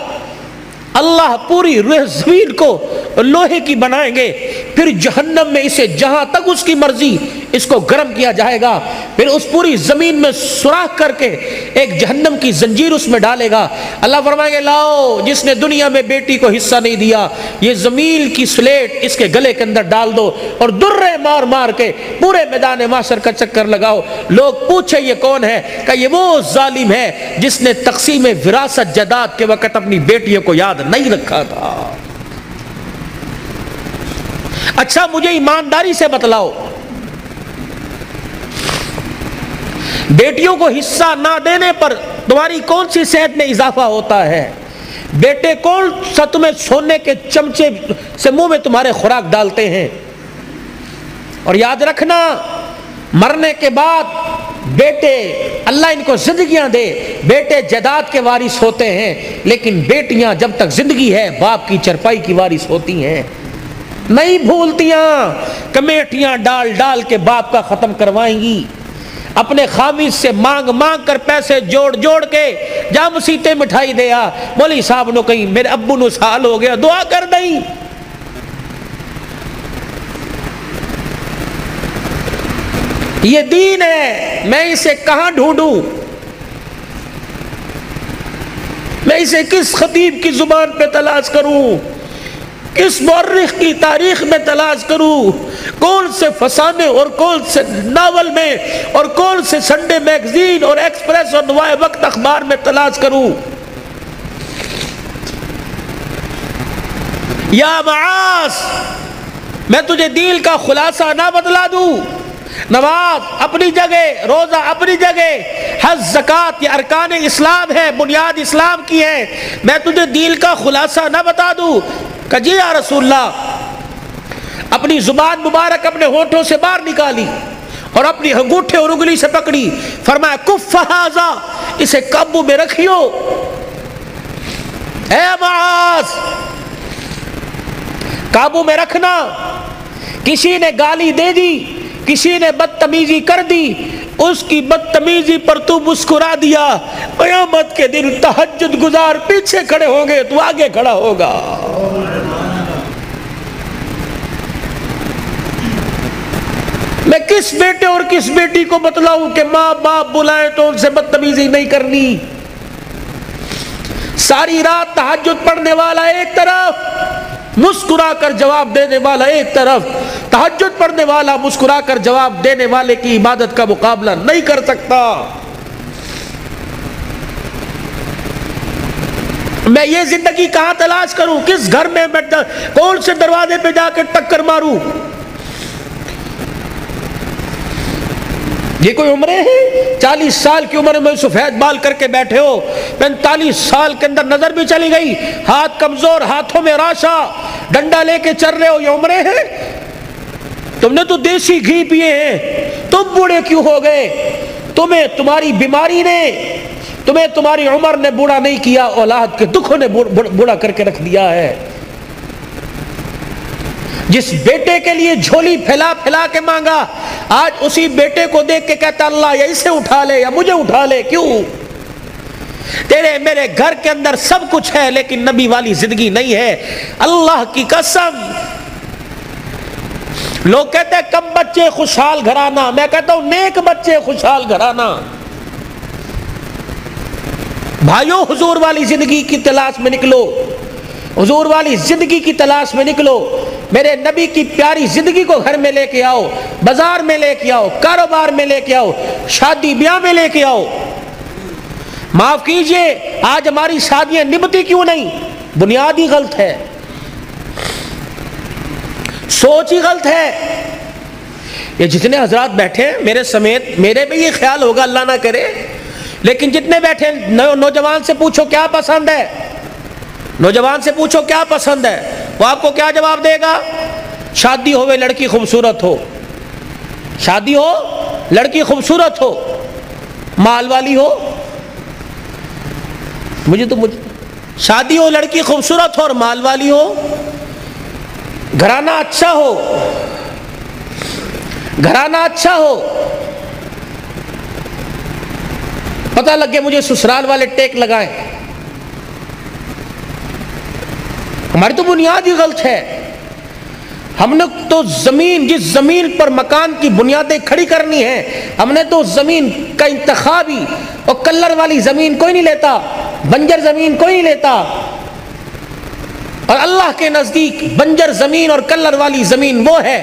Speaker 1: اللہ پوری روح زمین کو لوہے کی بنائیں گے، پھر جہنم میں اسے جہاں تک اس کی مرضی اس کو گرم کیا جائے گا، پھر اس پوری زمین میں سوراخ کر کے ایک جہنم کی زنجیر اس میں ڈالے گا۔ اللہ فرمائیں گے لاؤ جس نے دنیا میں بیٹی کو حصہ نہیں دیا، یہ زمین کی سلیٹ اس کے گلے کے اندر ڈال دو اور درے مار مار کے پورے میدان محشر کا چکر لگاؤ۔ لوگ پوچھے یہ کون ہے؟ کہ یہ وہ ظالم ہے جس نے تقسیم وراثت جائیداد کے وقت اپنی بیٹیوں کو یاد نہیں رکھا تھا۔ اچھا مجھے ایمانداری سے بتلاؤ، بیٹیوں کو حصہ نہ دینے پر تمہاری کون سی صحت میں اضافہ ہوتا ہے؟ بیٹے کون سا تمہیں سونے کے چمچے سے منہ میں تمہارے خوراک ڈالتے ہیں؟ اور یاد رکھنا مرنے کے بعد بیٹے اللہ ان کو زندگیاں دے، بیٹے جائیداد کے وارث ہوتے ہیں، لیکن بیٹیاں جب تک زندگی ہے باپ کی چرپائی کی وارث ہوتی ہیں، نہیں بھولتیاں، کمیٹیاں ڈال ڈال کے باپ کا ختم کروائیں گی، اپنے خامد سے مانگ مانگ کر پیسے جوڑ جوڑ کے جا مسیطے مٹھائی دیا، مولوی صاحب نے کہیں میرے ابو نو سال ہو گیا دعا کر دیں۔ یہ دین ہے، میں اسے کہاں ڈھونڈوں؟ میں اسے کس خطیب کی زبان پہ تلاش کروں؟ کس مورخ کی تاریخ میں تلاش کروں؟ کون سے فسانے اور کون سے ناول میں اور کون سے سنڈے میگزین اور ایکسپریس اور نوائے وقت اخبار میں تلاش کروں؟ یا معاذ، میں تجھے دین کا خلاصہ نہ بتلا دوں؟ نماز اپنی جگہ، روزہ اپنی جگہ، حج زکوٰۃ یہ ارکان اسلام ہے، بنیاد اسلام کی ہے، میں تجھے دین کا خلاصہ نہ بتا دوں؟ کہ جی یا رسول اللہ، اپنی زبان مبارک اپنے ہونٹوں سے باہر نکالی اور اپنی انگوٹھے اور انگلی سے پکڑی، فرمایا کف ھذا، اسے قابو میں رکھیو۔ اے معاذ، قابو میں رکھنا، کسی نے گالی دے دی، کسی نے بدتمیزی کر دی، اس کی بدتمیزی پر تو مسکرا دیا، قیامت کے دن تہجد گزار پیچھے کھڑے ہوں گے، تو آگے کھڑا ہوگا۔ میں کس بیٹے اور کس بیٹی کو بتلاؤں کہ ماں باپ بلائیں تو ان سے بدتمیزی نہیں کرنی؟ ساری رات تہجد پڑھنے والا ایک طرف، مسکرا کر جواب دینے والا ایک طرف۔ تہجد پڑھنے والا مسکرا کر جواب دینے والے کی عبادت کا مقابلہ نہیں کر سکتا۔ میں یہ زندگی کہاں تلاش کروں؟ کس گھر میں بیٹھا، کون سے دروازے پہ جا کے ٹکر ماروں؟ یہ کوئی عمریں ہیں؟ 40 سال کی عمر میں سفید بال کر کے بیٹھے ہو، 45 سال کے اندر نظر بھی چلی گئی، ہاتھ کمزور، ہاتھوں میں راشا، ڈنڈا لے کے چل رہے ہو، یہ عمریں ہیں؟ تم نے تو دیسی گھی پیے ہیں، تم بوڑھے کیوں ہو گئے؟ تمہیں تمہاری بیماری نے، تمہیں تمہاری عمر نے بوڑھا نہیں کیا، اولاد کے دکھوں نے بوڑھا کر کے رکھ دیا ہے۔ جس بیٹے کے لیے جھولی پھیلا پھیلا کے مانگا، آج اسی بیٹے کو دیکھ کے کہتا اللہ یا اسے اٹھا لے یا مجھے اٹھا لے۔ کیوں؟ تیرے میرے گھر کے اندر سب کچھ ہے لیکن نبی والی زندگی نہیں ہے۔ اللہ کی قسم، لوگ کہتے ہیں کم بچے خوشحال گھرانہ، میں کہتا ہوں نیک بچے خوشحال گھرانہ۔ بھائیوں، حضور والی زندگی کی تلاش میں نکلو، حضور والی زندگی کی تلاش میں نکلو۔ میرے نبی کی پیاری زندگی کو گھر میں لے کے آؤ، بازار میں لے کے آؤ، کاروبار میں لے کے آؤ، شادی بیاہ میں لے کے آؤ۔ معاف کیجئے، آج ہماری شادیاں نبھتی کیوں نہیں؟ بنیاد ہی غلط ہے، سوچ ہی غلط ہے۔ یہ جتنے حضرات بیٹھے ہیں میرے سمیت، میرے بھی یہ خیال ہوگا اللہ نہ کرے، لیکن جتنے بیٹھے نوجوان سے پوچھو کیا پسند ہے، نوجوان سے پوچھو کیا پسند ہے، وہ آپ کو کیا جواب دے گا؟ شادی ہوئے لڑکی خوبصورت ہو، شادی ہو لڑکی خوبصورت ہو، مال والی ہو، مجھے شادی ہو لڑکی خوبصورت ہو اور مال والی ہو، گھرانہ اچھا ہو، گھرانہ اچھا ہو، پتہ لگے مجھے سسرال والے ٹیک لگائیں۔ ہماری تو بنیاد ہی غلط ہے۔ ہم نے تو زمین، جس زمین پر مکان کی بنیادیں کھڑی کرنی ہیں، ہم نے تو زمین کا انتخابی اور کلر والی زمین کوئی نہیں لیتا، بنجر زمین کوئی نہیں لیتا۔ اور اللہ کے نزدیک بنجر زمین اور کلر والی زمین وہ ہے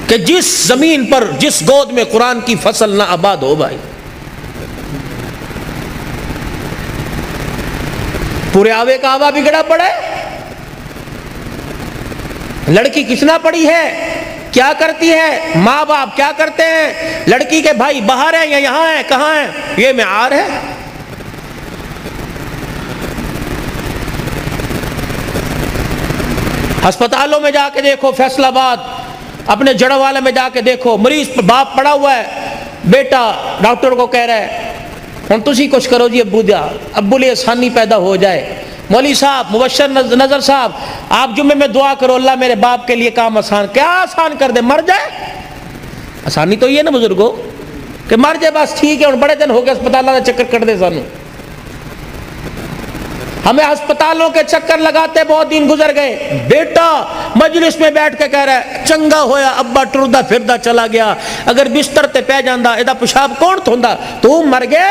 Speaker 1: کہ جس زمین پر، جس گود میں قرآن کی فصل نہ آباد ہو۔ بھائی پورے آوے کا آوا بگڑا پڑا ہے۔ لڑکی کتنا پڑی ہے، کیا کرتی ہے، ماں باپ کیا کرتے ہیں، لڑکی کے بھائی باہر ہیں یا یہاں ہیں، کہاں ہیں، یہ معیار ہے۔ ہسپتالوں میں جا کے دیکھو، فیصل آباد، اپنے جڑوں والے میں جا کے دیکھو، مریض باپ پڑا ہوا ہے، بیٹا ڈاکٹر کو کہہ رہا ہے ہن تسی کچھ کرو جی، ابو لیے آسانی پیدا ہو جائے۔ مولوی صاحب، مبشر نظر صاحب، آپ جمعے میں دعا کرو اللہ میرے باپ کے لیے کام آسان، کیا آسان کر دے، مر جائے؟ آسانی تو یہ نا بزرگوں کہ مر جائے بس، ٹھیک ہے، بڑے دن ہو گئے اسپتالوں کا چکر کٹ دے سانو۔ ہمیں ہسپتالوں کے چکر لگاتے بہت دن گزر گئے۔ بیٹا مجلس میں بیٹھ کے کہہ رہا ہے چنگا ہویا ابا ٹردا پھردا چلا گیا، اگر بستر تے پہ جاندا ایدا پیشاب کون دھوندا، تو مر گئے۔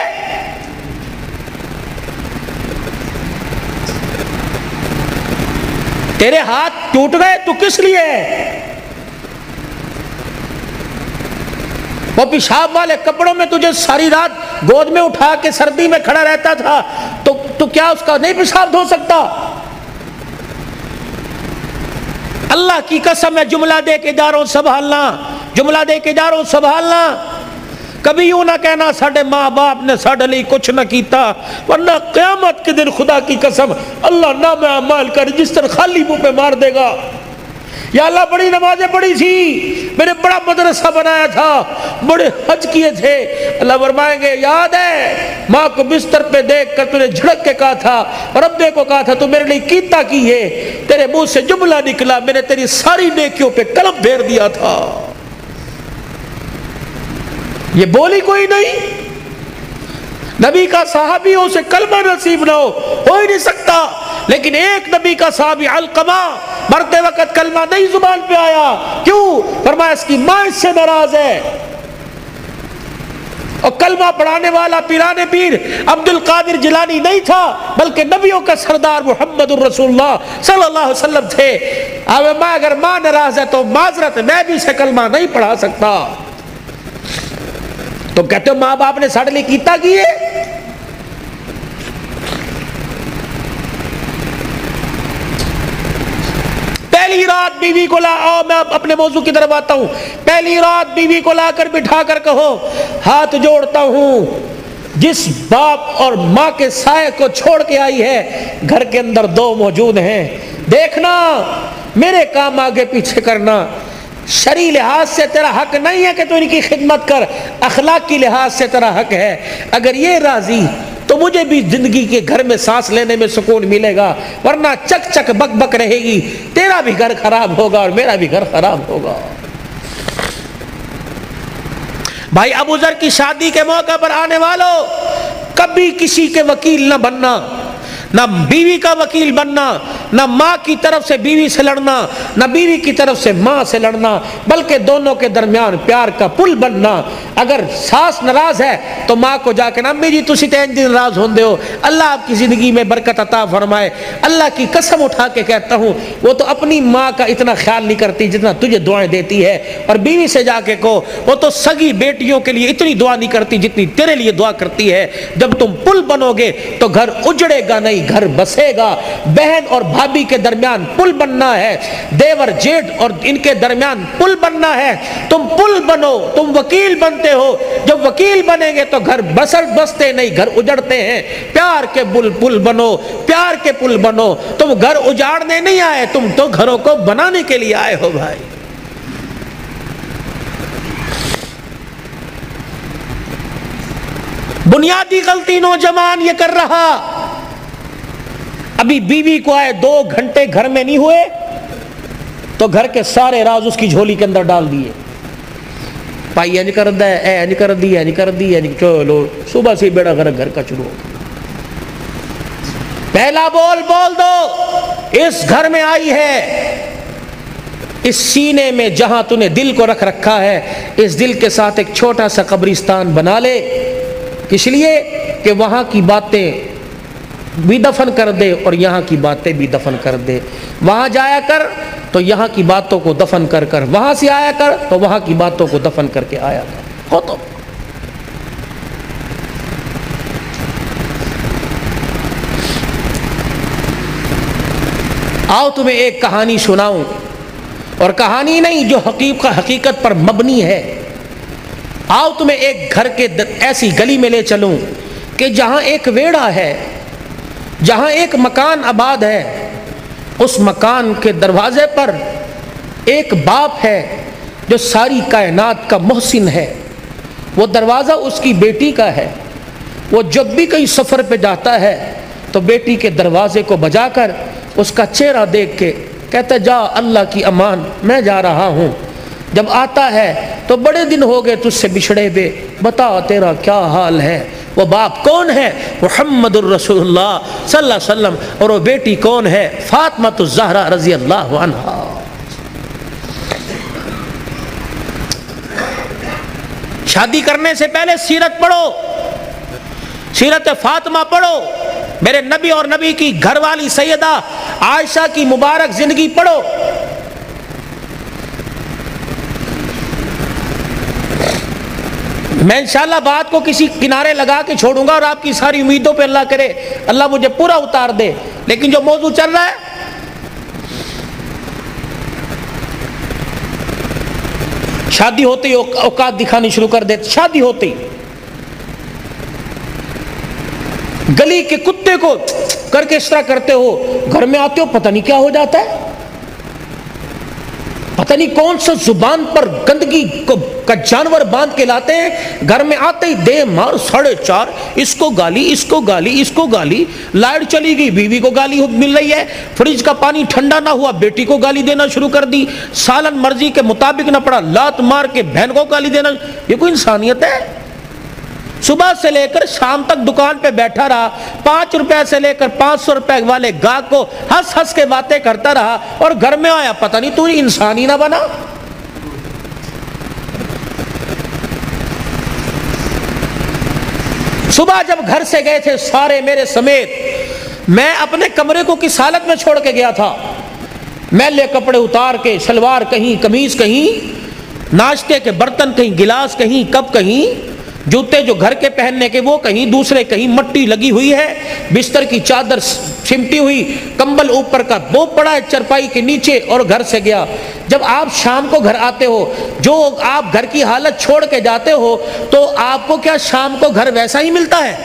Speaker 1: تیرے ہاتھ ٹوٹ گئے تو کس لیے؟ وہ پیشاب والے کپڑوں میں تجھے ساری رات گود میں اٹھا کے سردی میں کھڑا رہتا تھا، تو کیا اس کا نہیں پیشاب دھو سکتا؟ اللہ کی قسم ہے، جملہ دے کے جا رہا ہوں سنبھالنا، جملہ دے کے جا رہا ہوں سنبھالنا۔ کبھی یوں نہ کہنا ساڈے ماں باپ نے ساڈے لیے کچھ نہ کیتا، ورنہ قیامت کے دن خدا کی قسم اللہ نام اعمال کا رجسٹر خالی منہ پہ مار دے گا۔ یا اللہ بڑی نمازیں پڑھی تھی، میں نے بڑا مدرسہ بنایا تھا، بڑے حج کیے تھے، اللہ فرمائیں گے یاد ہے ماں کو بستر پہ دیکھ کر تو نے جھڑک کے کہا تھا اور ابے کو کہا تھا تو میرے لیے کیتا کی ہے، تیرے منہ سے جملہ نکلا، میں نے تیری ساری نیکیوں پہ قلم پھیر دیا تھا۔ یہ بولی کوئی نہیں، نبی کا صحابی ہو اسے کلمہ نصیب نہ ہو ہی نہیں سکتا، لیکن ایک نبی کا صحابی علقمہ مرتے وقت کلمہ نہیں زبان پہ آیا، کیوں؟ فرمایا اس کی ماں اس سے ناراض ہے۔ اور کلمہ پڑھانے والا پیران پیر عبد القادر جیلانی نہیں تھا، بلکہ نبیوں کا سردار محمد الرسول اللہ صلی اللہ علیہ وسلم تھے۔ اب ماں اگر ماں ناراض ہے تو معذرت، میں بھی اسے کلمہ نہیں پڑھا سکتا۔ تو کہتے ہو ماں باپ نے ساڑھے لیے کیتا کیے؟ پہلی رات بیوی کو میں اپنے موضوع کی طرف آتا ہوں، پہلی رات بیوی کو لا کر بٹھا کر کہو ہاتھ جوڑتا ہوں، جس باپ اور ماں کے سائے کو چھوڑ کے آئی ہے گھر کے اندر دو موجود ہیں، دیکھنا میرے کام آگے پیچھے کرنا، شرعی لحاظ سے تیرا حق نہیں ہے کہ تو ان کی خدمت کر، اخلاقی لحاظ سے تیرا حق ہے، اگر یہ راضی تو مجھے بھی زندگی کے گھر میں سانس لینے میں سکون ملے گا، ورنہ چک چک بک بک رہے گی، تیرا بھی گھر خراب ہوگا اور میرا بھی گھر خراب ہوگا۔ بھائی ابو ذر کی شادی کے موقع پر آنے والوں، کبھی کسی کے وکیل نہ بننا، نہ بیوی کا وکیل بننا، نہ ماں کی طرف سے بیوی سے لڑنا، نہ بیوی کی طرف سے ماں سے لڑنا، بلکہ دونوں کے درمیان پیار کا پل بننا۔ اگر ساس ناراض ہے تو ماں کو جا کے نا امی جی تسی تے انج ناراض ہوندے ہو، اللہ آپ کی زندگی میں برکت عطا فرمائے، اللہ کی قسم اٹھا کے کہتا ہوں وہ تو اپنی ماں کا اتنا خیال نہیں کرتی جتنا تجھے دعائیں دیتی ہے، اور بیوی سے جا کے کہو وہ تو سگی بیٹیوں کے لیے اتنی دعا نہیں کرتی جتنی تیرے لیے دعا کرتی ہے۔ جب تم پل بنو گے تو گھر اجڑے گا نہیں، گھر بسے گا۔ بہن اور بھابھی کے درمیان پل بننا ہے، دیور جیٹھ اور ان کے درمیان پل بننا ہے، تم پل بنو، تم وکیل بنتے ہو، جب وکیل بنیں گے تو گھر بستے نہیں، گھر اجڑتے ہیں۔ پیار کے پل بنو، پیار کے پل بنو، تم گھر اجاڑنے نہیں آئے، تم تو گھروں کو بنانے کے لیے آئے ہو بھائی۔ بنیادی غلطی نوجوان یہ کر رہا، ابھی بیوی کو آئے 2 گھنٹے گھر میں نہیں ہوئے تو گھر کے سارے راز اس کی جھولی کے اندر ڈال دیے، بھائی اینج کر دا ہے، اینج کر دی، اینج کر دی، اینج، چلو صبح سے بیڑا گھر کا شروع ہو۔ پہلا بول دو، اس گھر میں آئی ہے، اس سینے میں جہاں تو نے دل کو رکھ رکھا ہے، اس دل کے ساتھ ایک چھوٹا سا قبرستان بنا لے، اس لیے کہ وہاں کی باتیں بھی دفن کر دے اور یہاں کی باتیں بھی دفن کر دے۔ وہاں جایا کر تو یہاں کی باتوں کو دفن کر کر، وہاں سے آیا کر تو وہاں کی باتوں کو دفن کر کے آیا کر، ہو تو۔ آؤ تمہیں ایک کہانی سناؤں، اور کہانی نہیں جو حقیقت پر مبنی ہے۔ آؤ تمہیں ایک گھر کے ایسی گلی میں لے چلوں کہ جہاں ایک ویڑا ہے، جہاں ایک مکان آباد ہے، اس مکان کے دروازے پر ایک باپ ہے جو ساری کائنات کا محسن ہے، وہ دروازہ اس کی بیٹی کا ہے، وہ جب بھی کہیں سفر پہ جاتا ہے تو بیٹی کے دروازے کو بجا کر اس کا چہرہ دیکھ کے کہتا جا اللہ کی امان میں جا رہا ہوں۔ جب آتا ہے تو بڑے دن ہو گئے تجھ سے بچھڑے ہوئے، بتا تیرا کیا حال ہے۔ وہ باپ کون ہے؟ محمد الرسول اللہ صلی اللہ علیہ وسلم، اور وہ بیٹی کون ہے؟ فاطمہ الزہرا رضی اللہ عنہا۔ شادی کرنے سے پہلے سیرت پڑھو، سیرت فاطمہ پڑھو، میرے نبی اور نبی کی گھر والی سیدہ عائشہ کی مبارک زندگی پڑھو۔ میں انشاءاللہ بات کو کسی کنارے لگا کے چھوڑوں گا اور آپ کی ساری امیدوں پہ اللہ کرے اللہ مجھے پورا اتار دے، لیکن جو موضوع چل رہا ہے شادی ہوتی اوقات دکھانی شروع کر دیتے، شادی ہوتی گلی کے کتے کو کر کے اس طرح کرتے ہو، گھر میں آتے ہو پتہ نہیں کیا ہو جاتا ہے۔
Speaker 2: پتہ نہیں کون سا زبان پر گندگی کا جانور باندھ کے لاتے ہیں، گھر میں آتے ہی دے مار 4:30، اس کو گالی، اس کو گالی، اس کو گالی، لائٹ چلی گئی بیوی کو گالی مل رہی ہے، فریج کا پانی ٹھنڈا نہ ہوا بیٹی کو گالی دینا شروع کر دی، سالن مرضی کے مطابق نہ پڑا لات مار کے بہن کو گالی دینا۔ یہ کوئی انسانیت ہے؟ صبح سے لے کر شام تک دکان پہ بیٹھا رہا، 5 روپے سے لے کر 500 روپے والے گاہک کو ہنس ہنس کے باتیں کرتا رہا، اور گھر میں آیا پتہ نہیں تو انسان ہی نہ بنا۔ صبح جب گھر سے گئے تھے سارے میرے سمیت، میں اپنے کمرے کو کس حالت میں چھوڑ کے گیا تھا؟ میلے کپڑے اتار کے، شلوار کہیں، قمیض کہیں، ناشتے کے برتن کہیں، گلاس کہیں، کپ کہیں، جوتے جو گھر کے پہننے کے وہ کہیں، دوسرے کہیں، مٹی لگی ہوئی ہے، بستر کی چادر سمٹی ہوئی، کمبل اوپر کا وہ پڑا ہے چرپائی کے نیچے، اور گھر سے گیا۔ جب آپ شام کو گھر آتے ہو، جو آپ گھر کی حالت چھوڑ کے جاتے ہو، تو آپ کو کیا شام کو گھر ویسا ہی ملتا ہے؟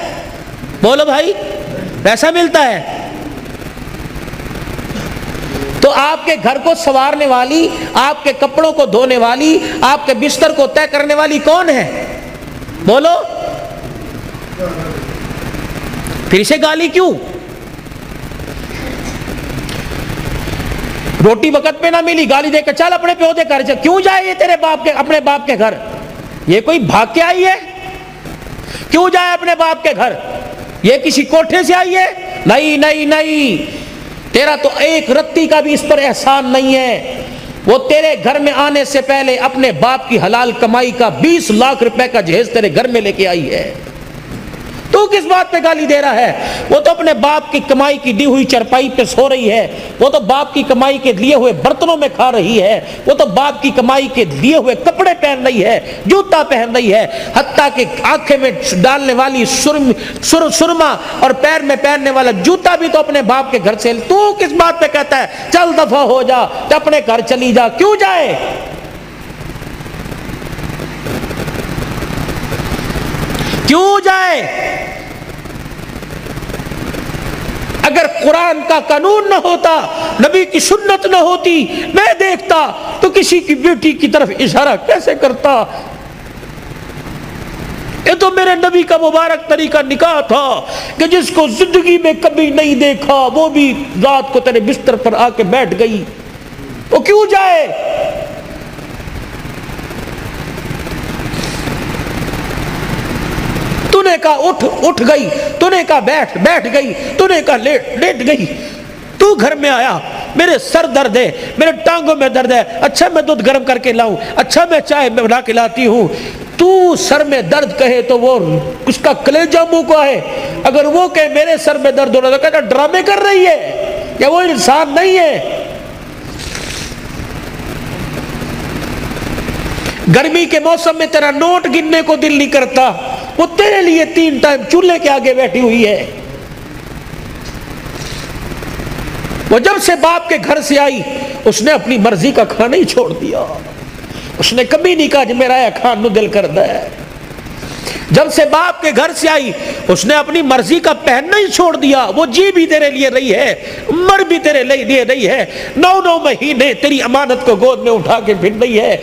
Speaker 2: بولو بھائی، ویسا ملتا ہے؟ تو آپ کے گھر کو سنوارنے والی، آپ کے کپڑوں کو دھونے والی، آپ کے بستر کو طے کرنے والی کون ہے؟ بولو۔ پھر سے گالی کیوں؟ روٹی وقت پہ نہ ملی، گالی دے کے چل اپنے پیو دے گھر، کیوں جائے یہ تیرے باپ کے، اپنے باپ کے گھر؟ یہ کوئی بھاگ کے آئی ہے؟ کیوں جائے اپنے باپ کے گھر؟ یہ کسی کوٹھے سے آئی ہے؟ نہیں نہیں نہیں، تیرا تو ایک رتی کا بھی اس پر احسان نہیں ہے۔ وہ تیرے گھر میں آنے سے پہلے اپنے باپ کی حلال کمائی کا 20 لاکھ روپے کا جہیز تیرے گھر میں لے کے آئی ہے، تو کس بات پہ گالی دے رہا ہے؟ وہ تو اپنے باپ کی کمائی کی دی ہوئی چرپائی پہ سو رہی ہے، وہ تو باپ کی کمائی کے لیے ہوئے برتنوں میں کھا رہی ہے، وہ تو باپ کی کمائی کے لیے ہوئے کپڑے پہن رہی ہے، جوتا پہن رہی ہے، حتیٰ کہ آنکھیں میں ڈالنے والی سرما اور پیر میں پہننے والا جوتا بھی تو اپنے باپ کے گھر سے۔ تو کس بات پہ کہتا ہے چل دفع ہو جا، تو اپنے گھر چلی جا؟ کیوں جائے؟ کیوں جائے؟ اگر قرآن کا قانون نہ ہوتا، نبی کی سنت نہ ہوتی، میں دیکھتا تو کسی کی بیٹی کی طرف اشارہ کیسے کرتا؟ یہ تو میرے نبی کا مبارک طریقہ نکاح تھا کہ جس کو زندگی میں کبھی نہیں دیکھا وہ بھی رات کو تیرے بستر پر آ کے بیٹھ گئی، وہ کیوں جائے؟ تو نے کہا اٹھ گئی، تو نے کہا بیٹھ گئی، تو نے کہا لیٹ گئی۔ تو گھر میں آیا، میرے سر درد ہے، میرے ٹانگوں میں درد ہے، اچھا میں دودھ گرم کر کے لاؤں، اچھا میں چائے بنا کے لاتی ہوں۔ تو سر میں درد کہے تو وہ اس کا کلیجہ منہ کو ہے، اگر وہ کہے میرے سر میں درد ہو رہا تو کہتا ڈرامے کر رہی ہے، یا وہ انسان نہیں ہے؟ گرمی کے موسم میں تیرا نوٹ گننے کو دل نہیں کرتا، وہ تیرے لیے 3 ٹائم چولہے کے آگے بیٹھی ہوئی ہے۔ وہ جب سے باپ کے گھر سے آئی اس نے اپنی مرضی کا کھانا ہی چھوڑ دیا، اس نے کبھی نہیں کہا کہ میرا یہ کھان نو دل کرتا ہے۔ جب سے باپ کے گھر سے آئی اس نے اپنی مرضی کا پہننا ہی چھوڑ دیا، وہ جی بھی تیرے لیے رہی ہے، مر بھی تیرے لیے رہی ہے، 9 مہینے تیری امانت کو گود میں اٹھا کے پھر رہی ہے۔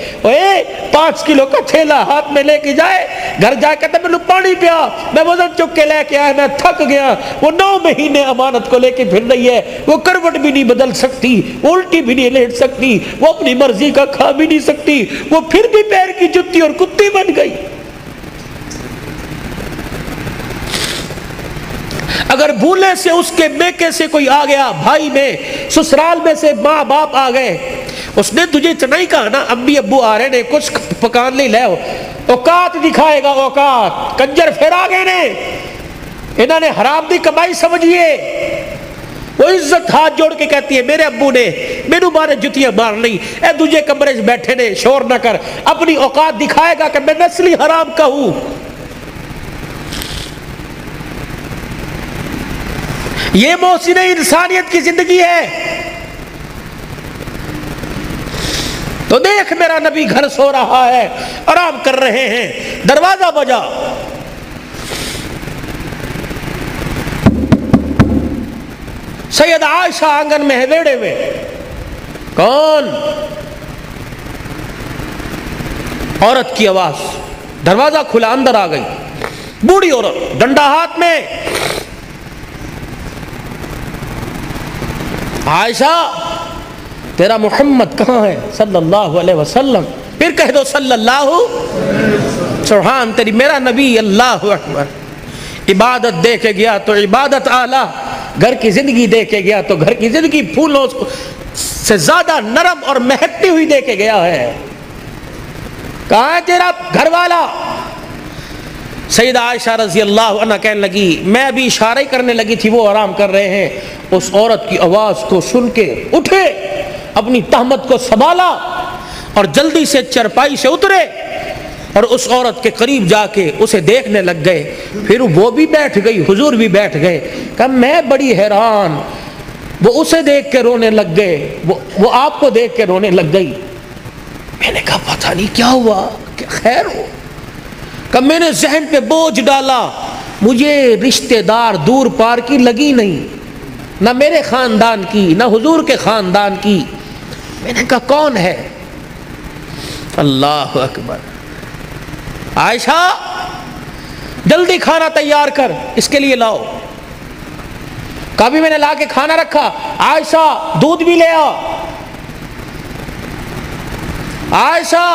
Speaker 2: 5 کلو کا تھیلا ہاتھ میں لے کے جائے، گھر جا کے کہتا میں پانی پیا، میں وزن چک کے لے کے آیا، میں تھک گیا۔ وہ 9 مہینے امانت کو لے کے پھر رہی ہے، وہ کروٹ بھی نہیں بدل سکتی، وہ الٹی بھی نہیں لیٹ سکتی، وہ اپنی مرضی کا کھا بھی نہیں سکتی، وہ پھر بھی پیر کی جتی اور کتی بن گئی۔ اگر بھولے سے اس کے میکے سے کوئی آ گیا، بھائی میں، سسرال میں سے ماں باپ آ گئے، اس نے تجھے نہیں کہا نا امی ابو آ رہے نے کچھ پکان نہیں لے، اوقات دکھائے گا، اوقات۔ کنجر پھر آ گئے نے، انہوں نے حرام دی کمائی سمجھیے۔ وہ عزت ہاتھ جوڑ کے کہتی ہے میرے ابو نے میرے بارے جتیاں مار لی، اے دجے کمرے سے بیٹھے نے، شور نہ کر، اپنی اوقات دکھائے گا کہ میں نسلی حرام کا ہوں۔ یہ محسن انسانیت کی زندگی ہے؟ تو دیکھ میرا نبی گھر سو رہا ہے، آرام کر رہے ہیں، دروازہ بجا، سید عائشہ آنگن میں ہے ویڑے میں۔ کون؟ عورت کی آواز، دروازہ کھلا، اندر آ گئی بوڑھی عورت، ڈنڈا ہاتھ میں. عائشہ تیرا محمد کہاں ہے صلی اللہ علیہ وسلم؟ پھر کہہ دو صلی اللہ. سبحان تیری، میرا نبی. اللہ اکبر. عبادت دے کے گیا تو عبادت اعلیٰ، گھر کی زندگی دے کے گیا تو گھر کی زندگی پھولوں سے زیادہ نرم اور مہکتی ہوئی دے کے گیا ہے. کہاں ہے تیرا گھر والا؟ سیدہ عائشہ رضی اللہ عنہ کہنے لگی، میں ابھی اشارہ ہی کرنے لگی تھی، وہ آرام کر رہے ہیں. اس عورت کی آواز کو سن کے اٹھے، اپنی تہمت کو سنبھالا اور جلدی سے چرپائی سے اترے اور اس عورت کے قریب جا کے اسے دیکھنے لگ گئے. پھر وہ بھی بیٹھ گئی، حضور بھی بیٹھ گئے. کہ میں بڑی حیران، وہ اسے دیکھ کے رونے لگ گئے، وہ آپ کو دیکھ کے رونے لگ گئی. میں نے کہا پتہ نہیں کیا ہوا، کیا خیر ہو؟ کہ میں نے ذہن پہ بوجھ ڈالا، مجھے رشتہ دار دور پار کی لگی نہیں، نہ میرے خاندان کی نہ حضور کے خاندان کی. میں نے کہا کون ہے؟ اللہ اکبر. عائشہ جلدی کھانا تیار کر، اس کے لیے لاؤ. کبھی میں نے لا کے کھانا رکھا. عائشہ دودھ بھی لے آ. عائشہ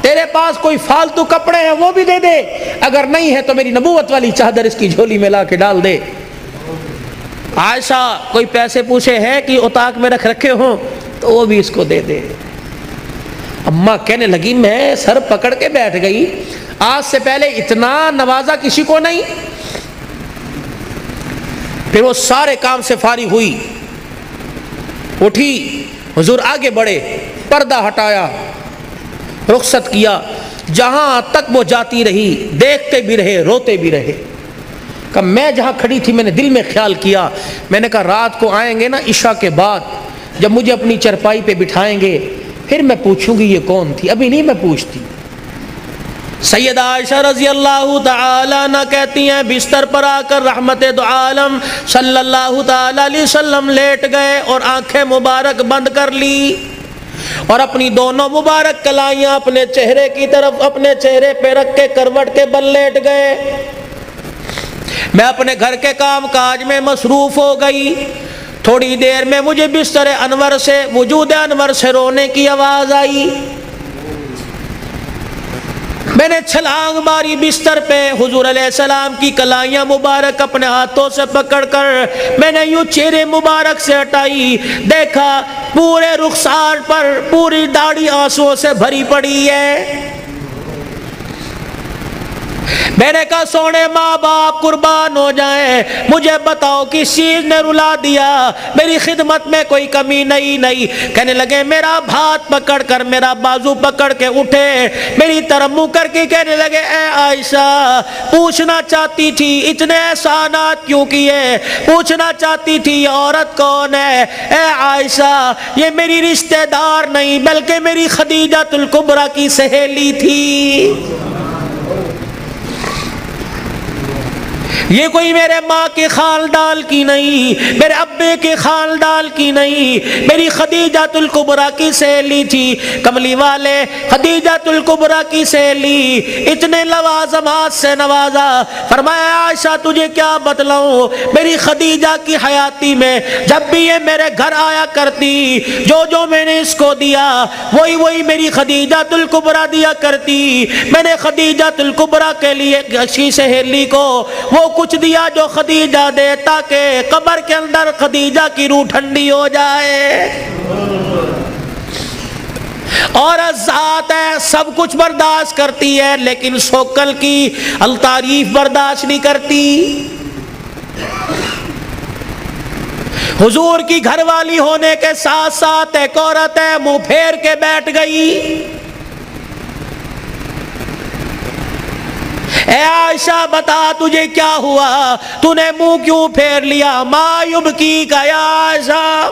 Speaker 2: تیرے پاس کوئی فالتو کپڑے ہیں وہ بھی دے دے، اگر نہیں ہے تو میری نبوت والی چادر اس کی جھولی میں لا کے ڈال دے. عائشہ کوئی پیسے پوچھے ہیں کہ اتاق میں رکھے ہوں تو وہ بھی اس کو دے دے. اماں کہنے لگی میں سر پکڑ کے بیٹھ گئی، آج سے پہلے اتنا نوازا کسی کو نہیں. پھر وہ سارے کام سے فارغ ہوئی، اٹھی، حضور آگے بڑھے، پردہ ہٹایا، رخصت کیا. جہاں تک وہ جاتی رہی دیکھتے بھی رہے، روتے بھی رہے. کہ میں جہاں کھڑی تھی میں نے دل میں خیال کیا، میں نے کہا رات کو آئیں گے نا عشاء کے بعد، جب مجھے اپنی چرپائی پہ بٹھائیں گے پھر میں پوچھوں گی یہ کون تھی، ابھی نہیں میں پوچھتی. سیدہ عائشہ رضی اللہ تعالی عنہ کہتی ہیں بستر پر آ کر رحمت دو عالم صلی اللہ تعالی علیہ وسلم لیٹ گئے اور آنکھیں مبارک بند کر لی اور اپنی دونوں مبارک کلائیاں اپنے چہرے کی طرف اپنے چہرے پہ رکھ کے کروٹ کے بل لیٹ گئے. میں اپنے گھر کے کام کاج میں مصروف ہو گئی. تھوڑی دیر میں مجھے بستر انور سے، وجود انور سے رونے کی آواز آئی. میں نے چھلانگ ماری بستر پہ، حضور علیہ السلام کی کلائیاں مبارک اپنے ہاتھوں سے پکڑ کر میں نے یوں چہرے مبارک سے ہٹائی. دیکھا پورے رخسار پر پوری داڑھی آنسوؤں سے بھری پڑی ہے. میں نے کہا سونے ماں باپ قربان ہو جائیں، مجھے بتاؤ کس چیز نے رلا دیا، میری خدمت میں کوئی کمی نہیں. کہنے لگے میرا ہاتھ پکڑ کر، میرا بازو پکڑ کے اٹھے، میری طرف منہ کر کے کہنے لگے اے عائشہ پوچھنا چاہتی تھی اتنے احسانات کیوں کیے، پوچھنا چاہتی تھی یہ عورت کون ہے. اے عائشہ یہ میری رشتہ دار نہیں بلکہ میری خدیجہ الکبریٰ کی سہیلی تھی. یہ کوئی میرے ماں کے خاندان کی نہیں، میرے ابے کے خاندان کی نہیں، میری خدیجہ الکبریٰ کی سہیلی تھی. کملی والے خدیجہ الکبریٰ کی سہیلی، اتنے لوازمات سے نوازا. فرمایا عائشہ تجھے کیا بتلاؤں، میری خدیجہ کی حیاتی میں جب بھی یہ میرے گھر آیا کرتی، جو میں نے اس کو دیا وہی میری خدیجہ الکبریٰ دیا کرتی. میں نے خدیجہ الکبریٰ کے لیے اچھی سہیلی کو وہ کچھ دیا جو خدیجہ دے تاکہ قبر کے اندر خدیجہ کی روح ٹھنڈی ہو جائے. اور ذات ہے سب کچھ برداشت کرتی ہے لیکن سوکل کی التعریف برداشت نہیں کرتی. حضور کی گھر والی ہونے کے ساتھ ساتھ ایک عورت ہے منہ پھیر کے بیٹھ گئی. اے عائشہ بتا تجھے کیا ہوا، تو نے منہ کیوں پھیر لیا؟ ما یبکی کا یا عائشہ،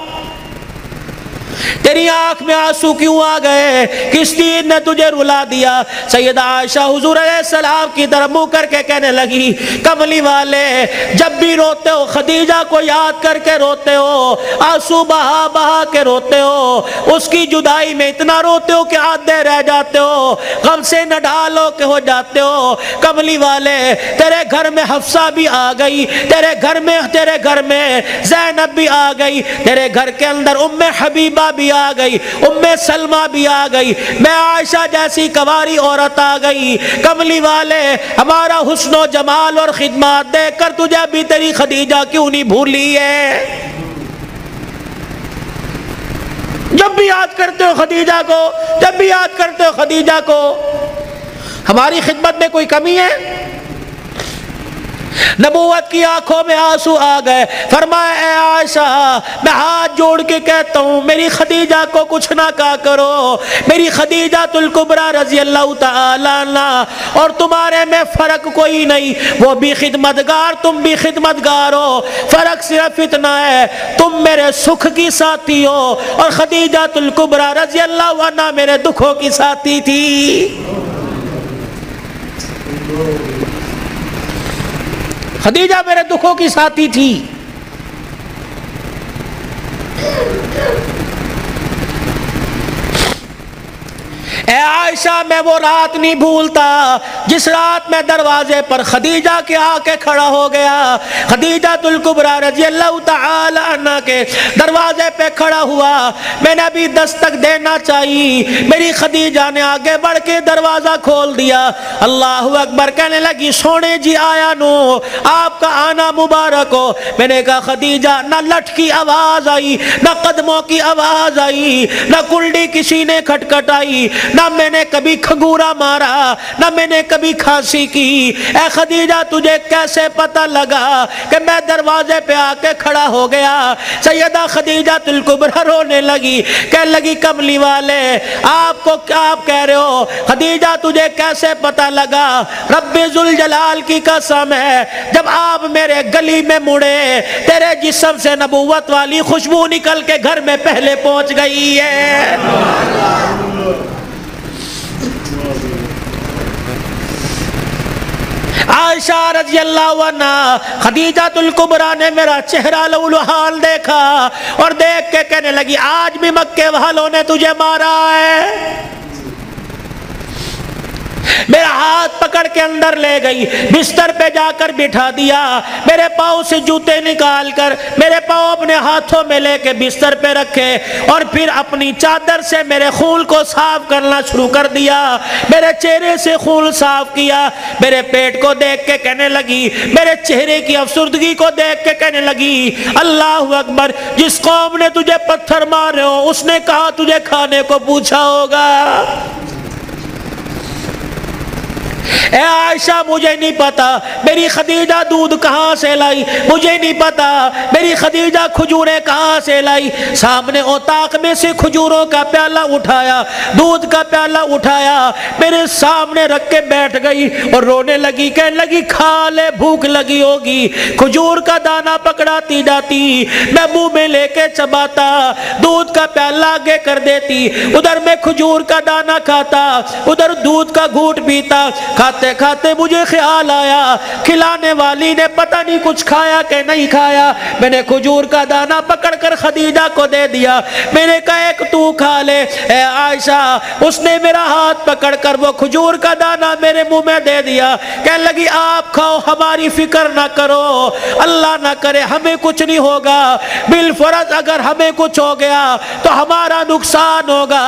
Speaker 2: تیری آنکھ میں آنسو کیوں آ گئے؟ کس چیز نے تجھے رلا دیا؟ سیدہ عائشہ حضور علیہ السلام کی طرف منہ کر کے کہنے لگی کملی والے جب بھی روتے ہو خدیجہ کو یاد کر کے روتے ہو، آنسو بہا بہا کے روتے ہو، اس کی جدائی میں اتنا روتے ہو کہ آدھے رہ جاتے ہو، غم سے نہ ڈالو کہ ہو جاتے ہو۔ کملی والے تیرے گھر میں حفصہ بھی آ گئی، تیرے گھر میں زینب بھی آ گئی، تیرے گھر کے اندر ام حبیبہ بھی آ گئی، ام سلمہ بھی آ گئی، میں عائشہ جیسی کنواری عورت آ گئی۔ کملی والے ہمارا حسن و جمال اور خدمات دیکھ کر تجھے ابھی تیری خدیجہ کیوں نہیں بھولی ہے؟ جب بھی یاد کرتے ہو خدیجہ کو، جب بھی یاد کرتے ہو خدیجہ کو، ہماری خدمت میں کوئی کمی ہے؟ نبوت کی آنکھوں میں آنسو آ گئے، فرمایا اے عائشہ میں ہاتھ جوڑ کے کہتا ہوں میری خدیجہ کو کچھ نہ کہا کرو، میری خدیجہ الکبریٰ رضی اللہ تعالی عنہ اور تمہارے میں فرق کوئی نہیں، وہ بھی خدمتگار تم بھی خدمتگار ہو، فرق صرف اتنا ہے تم میرے سکھ کی ساتھی ہو اور خدیجہ الکبریٰ رضی اللہ عنہ میرے دکھوں کی ساتھی تھی۔ خدیجہ میرے دکھوں کی ساتھی تھی۔ اے عائشہ میں وہ رات نہیں بھولتا جس رات میں دروازے پر خدیجہ کے آ کے کھڑا ہو گیا، خدیجہ الکبریٰ رضی اللہ تعالی عنہ کے دروازے پہ کھڑا ہوا، میں نے ابھی دستک دینا چاہیے، میری خدیجہ نے آگے بڑھ کے دروازہ کھول دیا، اللہ اکبر کہنے لگی سونے جی آیا نو آپ کا آنا مبارک ہو۔ میں نے کہا خدیجہ نہ لٹ کی آواز آئی، نہ قدموں کی آواز آئی، نہ کلڈی کسی نے کھٹکھٹائی، نہ میں نے کبھی کھنگورا مارا، نہ میں نے کبھی کھانسی کی۔ اے خدیجہ تجھے کیسے پتہ لگا کہ میں دروازے پہ آ کے کھڑا ہو گیا؟ سیدہ خدیجہ الکبریٰ رونے لگی، کہنے لگی کملی والے آپ کو کیا آپ کہہ رہے ہو؟ خدیجہ تجھے کیسے پتہ لگا؟ رب ذوالجلال کی قسم ہے جب آپ میرے گلی میں مڑے تیرے جسم سے نبوت والی خوشبو نکل کے گھر میں پہلے پہنچ گئی ہے۔ عائشہ رضی اللہ عنہ خدیجہ الکبریٰ نے میرا چہرہ لولوحال دیکھا اور دیکھ کے کہنے لگی آج بھی مکے والوں نے تجھے مارا ہے۔ میرا ہاتھ پکڑ کے اندر لے گئی، بستر پہ جا کر بٹھا دیا، میرے پاؤں سے جوتے نکال کر میرے پاؤں اپنے ہاتھوں میں لے کے بستر پہ رکھے اور پھر اپنی چادر سے میرے خون کو صاف کرنا شروع کر دیا، میرے چہرے سے خون صاف کیا، میرے پیٹ کو دیکھ کے کہنے لگی، میرے چہرے کی افسردگی کو دیکھ کے کہنے لگی اللہ اکبر جس قوم نے تجھے پتھر مارے ہو اس نے کہا تجھے کھانے کو پوچھا ہوگا۔ اے عائشہ مجھے نہیں پتا میری خدیجہ دودھ کہاں سے لائی، مجھے نہیں پتا میری خدیجہ کھجوریں کہاں سے لائی۔ سامنے اوطاق میں سے کھجوروں کا پیالہ اٹھایا، دودھ کا پیالہ اٹھایا، میرے سامنے رکھ کے بیٹھ گئی اور رونے لگی، کہنے لگی کھا لے بھوک لگی ہوگی۔ کھجور کا دانہ پکڑاتی جاتی، میں منہ میں لے کے چباتا، دودھ کا پیالہ آگے کر دیتی، ادھر میں کھجور کا دانہ کھاتا، ادھر دودھ کا گھونٹ پیتا۔ کھاتے کھاتے مجھے خیال آیا کھلانے والی نے پتہ نہیں کچھ کھایا کہ نہیں کھایا، میں نے کھجور کا دانہ پکڑ کر خدیجہ کو دے دیا، میں نے کہا ایک تو کھا لے۔ اے عائشہ اس نے میرا ہاتھ پکڑ کر وہ کھجور کا دانہ میرے منہ میں دے دیا، کہنے لگی آپ کھاؤ ہماری فکر نہ کرو، اللہ نہ کرے ہمیں کچھ نہیں ہوگا، بالفرض اگر ہمیں کچھ ہو گیا تو ہمارا نقصان ہوگا،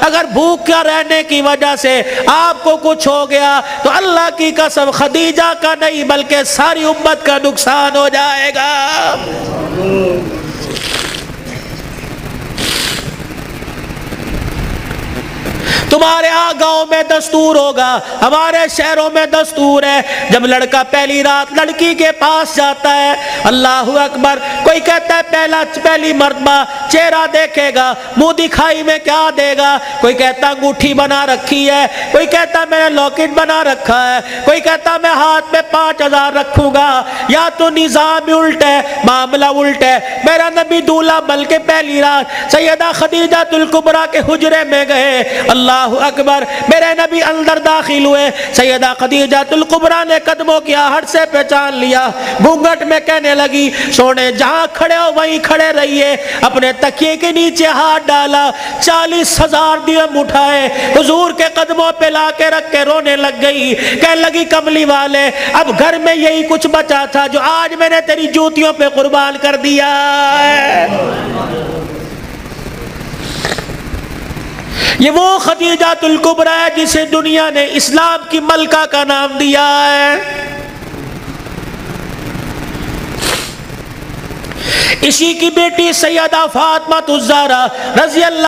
Speaker 2: اگر بھوک کا رہنے کی وجہ سے آپ کو کچھ ہو گیا تو اللہ کی قسم خدیجہ کا نہیں بلکہ ساری امت کا نقصان ہو جائے گا۔ تمہارے گاؤں میں دستور ہوگا, ہمارے شہروں میں دستور ہے, جب لڑکا پہلی رات لڑکی کے پاس جاتا ہے, اللہ اکبر, کوئی کہتا ہے پہلی مرتبہ چہرہ دیکھے گا, منہ دکھائی میں کیا دے گا, کوئی کہتا انگوٹھی بنا رکھی ہے, کوئی کہتا میں نے لاکٹ بنا رکھا ہے, کوئی کہتا میں ہاتھ میں 5000 رکھوں گا. یا تو نظام الٹ ہے, معاملہ الٹ ہے. میرا نبی دولہا بلکہ پہلی رات سیدہ خدیجہ الکبریٰ کے حجرے میں گئے, اللہ اکبر, میرے نبی اندر داخل ہوئے, سیدہ خدیجہ الکبریٰ نے قدموں کی آہٹ سے پہچان لیا, گھونگھٹ میں کہنے لگی سونے جہاں کھڑے ہو وہیں کھڑے رہیے. اپنے تکیے کے نیچے ہاتھ ڈالا, 40,000 درہم اٹھائے, حضور کے قدموں پہ لا کے رکھ کے رونے لگ گئی, کہنے لگی کملی والے اب گھر میں یہی کچھ بچا تھا جو آج میں نے تیری جوتیوں پہ قربان کر دیا ہے. یہ وہ خدیجہ الکبریٰ ہے جسے دنیا نے اسلام کی ملکہ کا نام دیا ہے. اسی کی بیٹی سیدہ فاطمہ الزہرا رضی اللہ